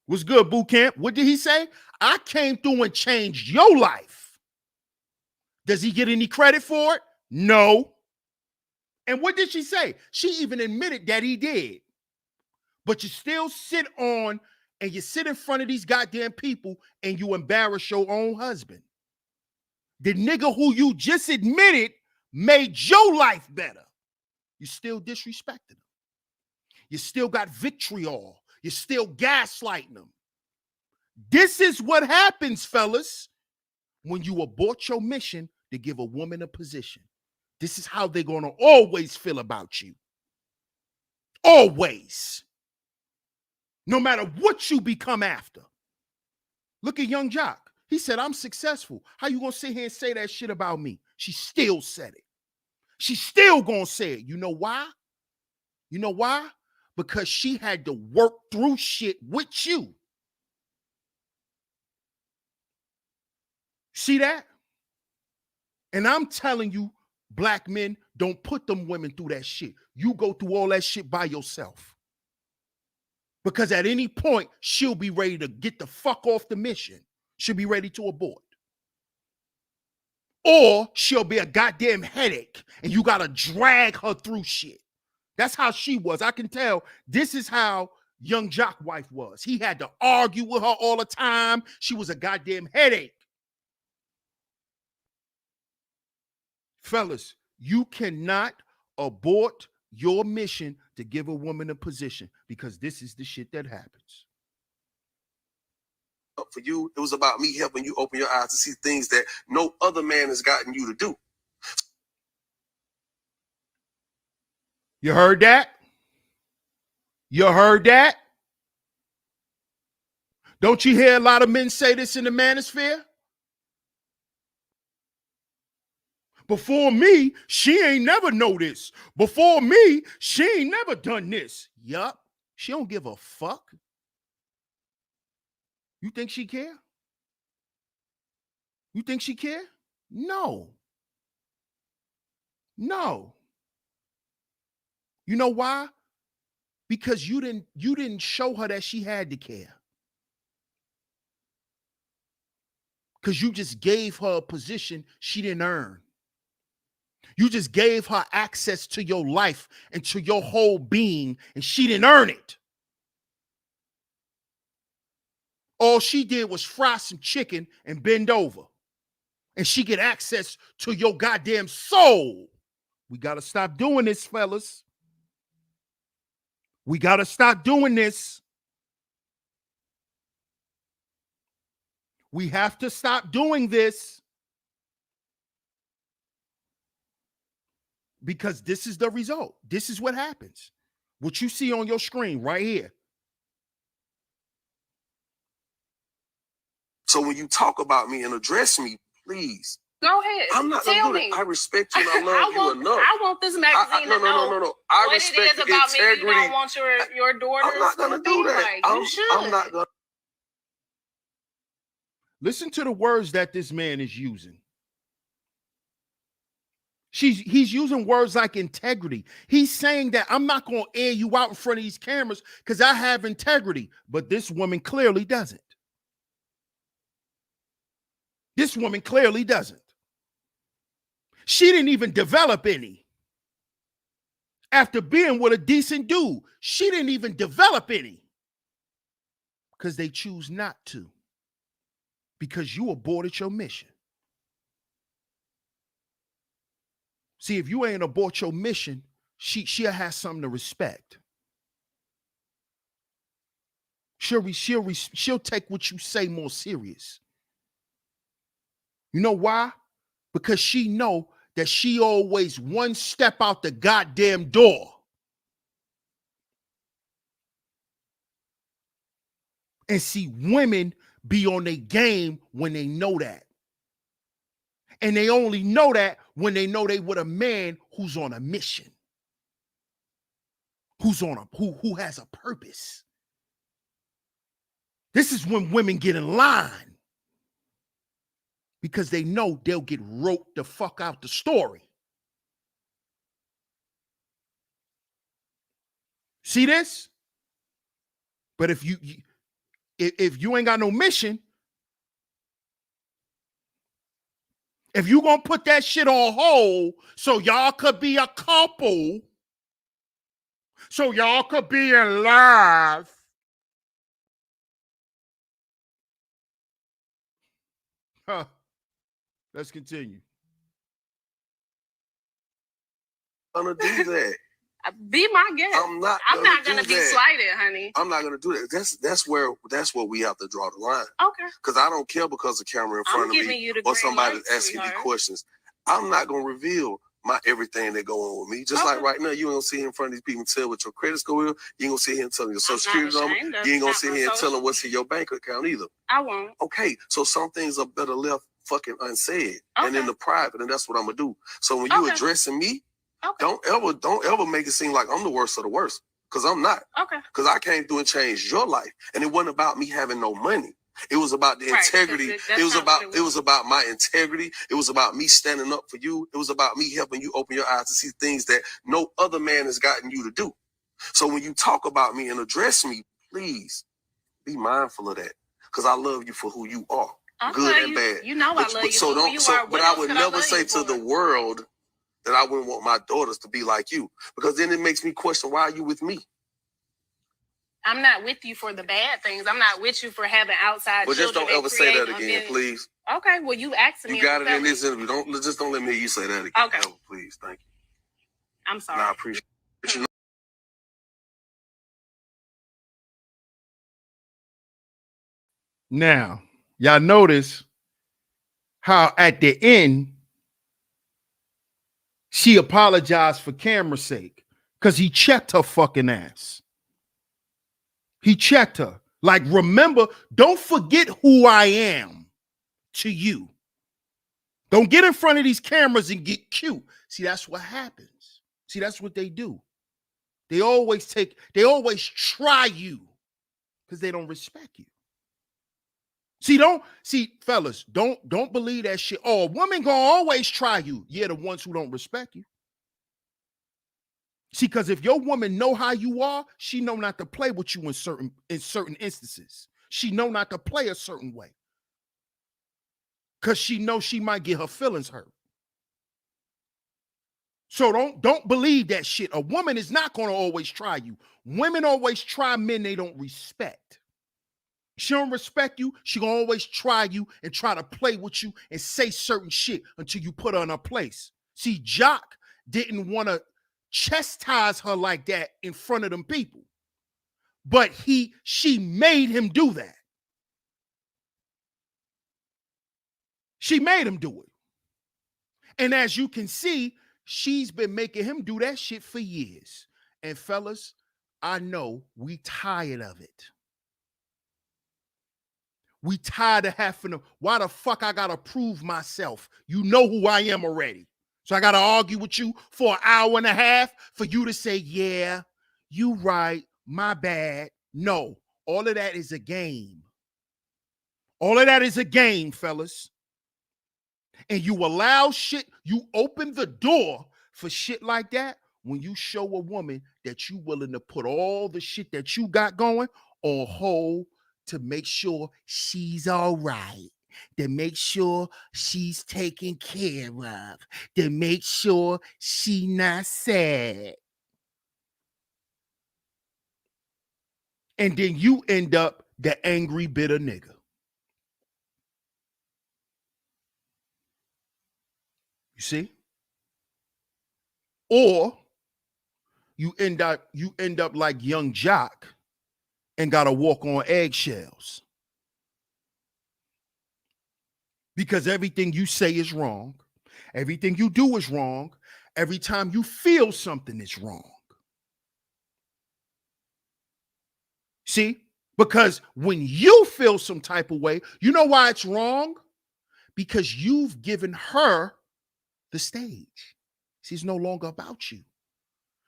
What's good, boot camp? What did he say? I came through and changed your life. Does he get any credit for it? No. And what did she say? She even admitted that he did. But you still sit on and you sit in front of these goddamn people and you embarrass your own husband. The nigga who you just admitted made your life better. You still disrespected him. You still got vitriol. You're still gaslighting them. This is what happens, fellas, when you abort your mission to give a woman a position. This is how they're going to always feel about you. Always. No matter what you become after. Look at Young Jock. He said, I'm successful. How you going to sit here and say that shit about me? She still said it. She's still going to say it. You know why? You know why? Because she had to work through shit with you. See that? And I'm telling you, black men, don't put them women through that shit. You go through all that shit by yourself. Because at any point, she'll be ready to get the fuck off the mission. she'll be ready to abort. Or she'll be a goddamn headache and you got to drag her through shit. That's how she was. I can tell this is how young Jock wife was. He had to argue with her all the time. She was a goddamn headache. Fellas, you cannot abort your mission to give a woman a position because this is the shit that happens. For you, it was about me helping you open your eyes to see things that no other man has gotten you to do. You heard that? You heard that? Don't you hear a lot of men say this in the manosphere? Before me, she ain't never know this. Before me, she ain't never done this. Yup, she don't give a fuck. You think she care? You think she care? No. No. You know why? Because you didn't show her that she had to care. Because you just gave her a position she didn't earn. You just gave her access to your life and to your whole being, and she didn't earn it. All she did was fry some chicken and bend over. And she get access to your goddamn soul. We got to stop doing this, fellas. We got to stop doing this. We have to stop doing this. Because this is the result. This is what happens. What you see on your screen right here. So when you talk about me and address me, please. Go ahead. I'm not going to do that. I respect you and I love you enough. I want this magazine to know No. I respect it is about integrity. Me. You don't want your daughters I'm not going to do that. Like, you should. I'm not going to. Listen to the words that this man is using. He's using words like integrity. He's saying that I'm not going to air you out in front of these cameras because I have integrity. But this woman clearly doesn't. This woman clearly doesn't. She didn't even develop any. After being with a decent dude, she didn't even develop any. Because they choose not to. Because you aborted your mission. See, if you ain't abort your mission, she'll have something to respect. She'll take what you say more serious. You know why? Because she know that she always one step out the goddamn door. And see, women be on their game when they know that. And they only know that when they know they with a man who's on a mission. Who has a purpose. This is when women get in line. Because they know they'll get roped the fuck out the story. See this? But if you ain't got no mission, if you gonna put that shit on hold so y'all could be a couple, so y'all could be in love, let's continue. I'm gonna do that. Be my guest. I'm not gonna be slighted, honey. I'm not gonna do that. That's where we have to draw the line. Okay. Because I don't care because the camera in front of me or somebody asking me questions. I'm not gonna reveal my everything that go on with me. Just like right now, you ain't gonna sit here in front of these people and tell what your credit score is. You ain't gonna sit here and tell them your social security number. You ain't gonna sit here and tell them what's in your bank account either. I won't. Okay, so some things are better left fucking unsaid and in the private, and that's what I'm gonna do. So when you addressing me, don't ever make it seem like I'm the worst of the worst, because I'm not. Okay. Because I came through and changed your life, and it wasn't about me having no money. It was about the integrity. It was about my integrity. It was about me standing up for you. It was about me helping you open your eyes to see things that no other man has gotten you to do. So when you talk about me and address me, please be mindful of that, because I love you for who you are. good and bad. You know I love you. So don't. But I would never say to the world that I wouldn't want my daughters to be like you, because then it makes me question, why are you with me? I'm not with you for the bad things. I'm not with you for having outside. Well, just don't ever say that again, please. Okay. Well, you asked me. You got it in this interview. Don't let me hear you say that again. Okay. Ever, please, thank you. I'm sorry. I appreciate it. Now, y'all notice how at the end she apologized for camera's sake because he checked her fucking ass. He checked her. Like, remember, don't forget who I am to you. Don't get in front of these cameras and get cute. See, that's what happens. See, that's what they do. They always try you because they don't respect you. Fellas, don't believe that shit. Oh, a woman gonna always try you. Yeah, the ones who don't respect you. See, because if your woman know how you are, she know not to play with you in certain instances. She know not to play a certain way. Because she knows she might get her feelings hurt. So don't believe that shit. A woman is not gonna always try you. Women always try men they don't respect. She don't respect you, she gonna always try you and try to play with you and say certain shit until you put her in her place. See, Jock didn't want to chastise her like that in front of them people, but she made him do that. She made him do it. And as you can see, she's been making him do that shit for years. And fellas, I know we tired of it. We tired of having to, why the fuck I gotta prove myself? You know who I am already. So I gotta argue with you for an hour and a half for you to say, yeah, you right, my bad. No, all of that is a game. All of that is a game, fellas. And you allow shit, you open the door for shit like that when you show a woman that you willing to put all the shit that you got going on hold to make sure she's all right, to make sure she's taken care of, to make sure she not sad. And then you end up the angry, bitter nigga. You see? Or you end up like young Jock and gotta walk on eggshells. Because everything you say is wrong. Everything you do is wrong. Every time you feel something is wrong. See? Because when you feel some type of way, you know why it's wrong? Because you've given her the stage. She's no longer about you.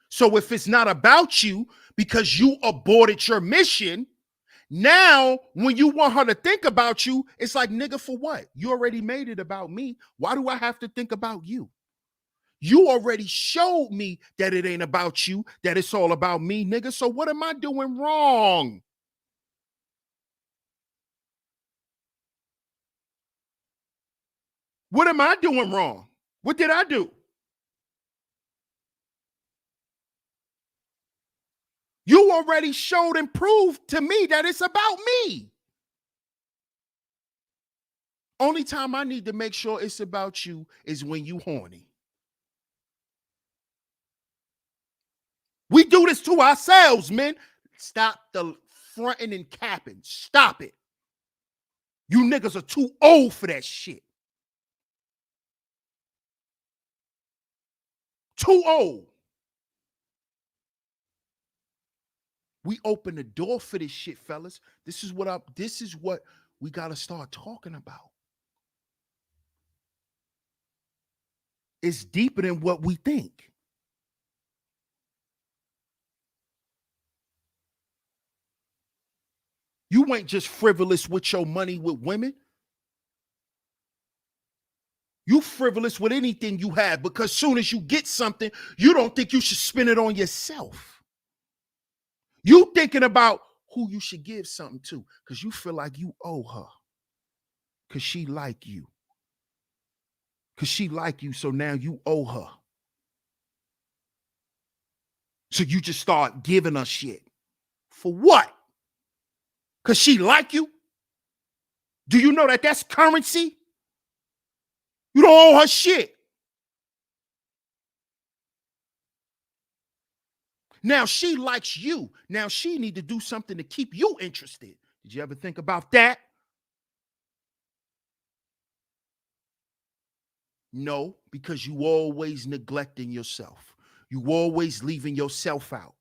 So if it's not about you because you aborted your mission, now when you want her to think about you, it's like, nigga, for what? You already made it about me. Why do I have to think about you? You already showed me that it ain't about you, that it's all about me, nigga. So what am I doing wrong? What am I doing wrong? What did I do? You already showed and proved to me that it's about me. Only time I need to make sure it's about you is when you horny. We do this to ourselves, man. Stop the fronting and capping. Stop it. You niggas are too old for that shit. Too old. We open the door for this shit, fellas. This is what we gotta start talking about. It's deeper than what we think. You ain't just frivolous with your money with women. You frivolous with anything you have, because soon as you get something, you don't think you should spend it on yourself. You thinking about who you should give something to because you feel like you owe her. Because she like you. Because she like you, so now you owe her. So you just start giving her shit. For what? Because she like you? Do you know that that's currency? You don't owe her shit. Now she likes you. Now she need to do something to keep you interested. Did you ever think about that? No, because you always neglecting yourself. You always leaving yourself out.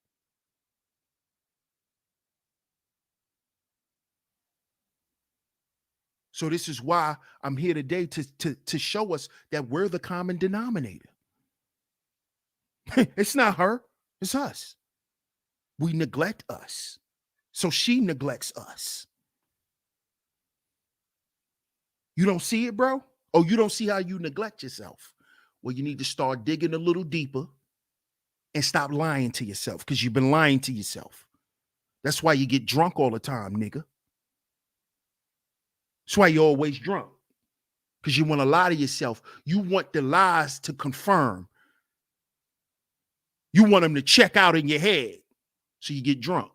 So this is why I'm here today to show us that we're the common denominator. It's not her, it's us. We neglect us. So she neglects us. You don't see it, bro? Oh, you don't see how you neglect yourself? Well, you need to start digging a little deeper and stop lying to yourself, because you've been lying to yourself. That's why you get drunk all the time, nigga. That's why you're always drunk, because you want to lie to yourself. You want the lies to confirm. You want them to check out in your head, so you get drunk.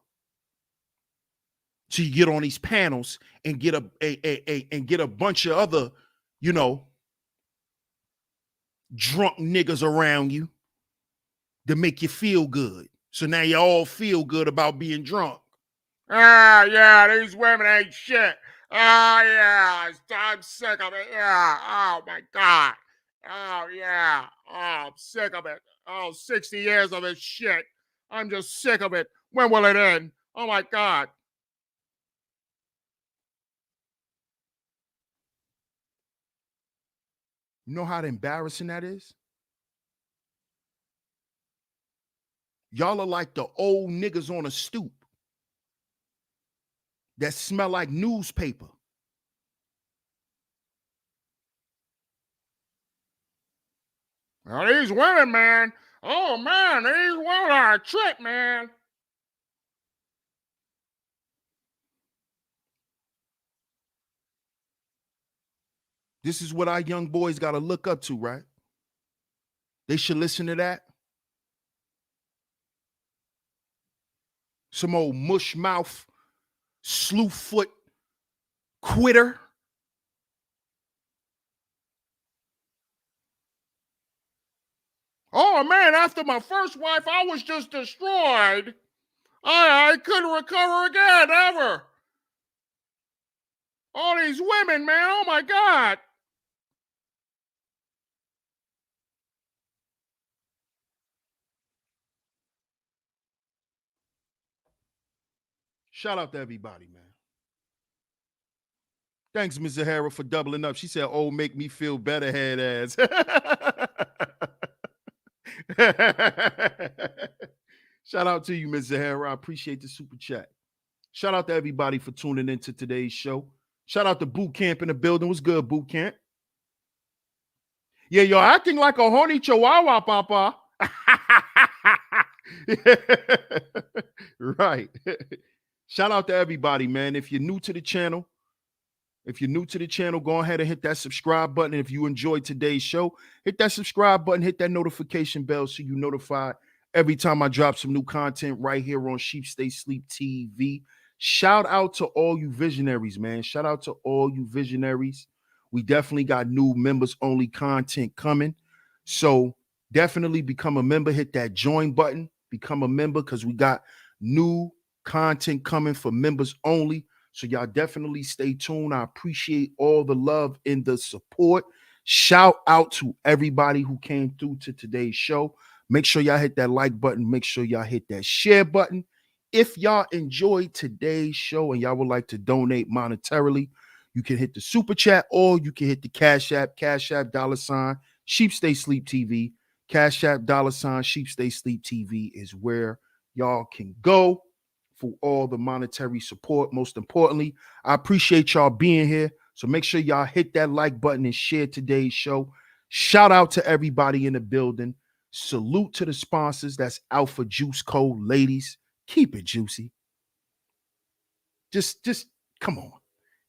So you get on these panels and get a bunch of other, drunk niggas around you to make you feel good. So now you all feel good about being drunk. Ah, yeah, these women ain't shit. Oh, yeah, I'm sick of it. Yeah, oh, my God. Oh, yeah, oh, I'm sick of it. Oh, 60 years of this shit. I'm just sick of it. When will it end? Oh, my God. You know how embarrassing that is? Y'all are like the old niggas on a stoop that smell like newspaper. Now, these women, man. Oh, man, these women are a trip, man. This is what our young boys got to look up to, right? They should listen to that. Some old mush mouth, slew foot quitter. Oh, man, after my first wife, I was just destroyed. I couldn't recover again, ever. All these women, man, oh, my God. Shout out to everybody, man. Thanks, Ms. Zahara, for doubling up. She said, oh, make me feel better, head ass. Shout out to you, Ms. Zahara. I appreciate the super chat. Shout out to everybody for tuning into today's show. Shout out to Boot Camp in the building. What's good, Boot Camp? Yeah, you're acting like a horny chihuahua, Papa. Right. Shout out to everybody, man. If you're new to the channel, go ahead and hit that subscribe button. If you enjoyed today's show, hit that subscribe button, hit that notification bell so you're notified every time I drop some new content right here on SheepStaySleepTV. Shout out to all you visionaries, man. Shout out to all you visionaries. We definitely got new members only content coming. So definitely become a member. Hit that join button. Become a member, because we got new content coming for members only. So y'all definitely stay tuned. I appreciate all the love and the support. Shout out to everybody who came through to today's show. Make sure y'all hit that like button. Make sure y'all hit that share button. If y'all enjoyed today's show and y'all would like to donate monetarily, you can hit the super chat, or you can hit the Cash App $ Sheep Stay Sleep TV. Cash App $ Sheep Stay Sleep TV is where y'all can go for all the monetary support. Most importantly, I appreciate y'all being here. So make sure y'all hit that like button and share today's show. Shout out to everybody in the building. Salute to the sponsors. That's Alpha Juice Co. Ladies, keep it juicy. Just come on.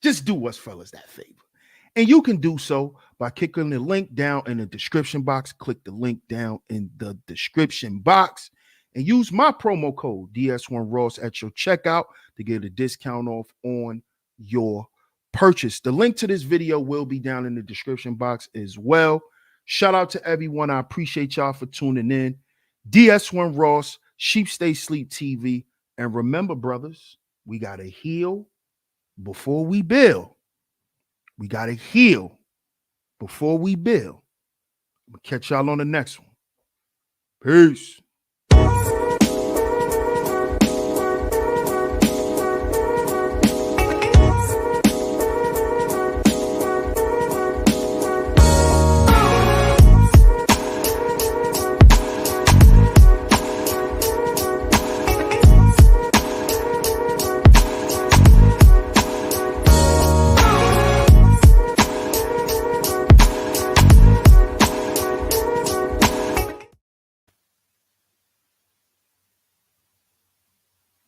Just do us fellas that favor And you can do so by clicking the link down in the description box. Click the link down in the description box and use my promo code DS1Ross at your checkout to get a discount off on your purchase. The link to this video will be down in the description box as well. Shout out to everyone. I appreciate y'all for tuning in. DS1Ross, Sheep Stay Sleep TV. And remember, brothers, we got to heal before we build. We got to heal before we build. I'm going to catch y'all on the next one. Peace.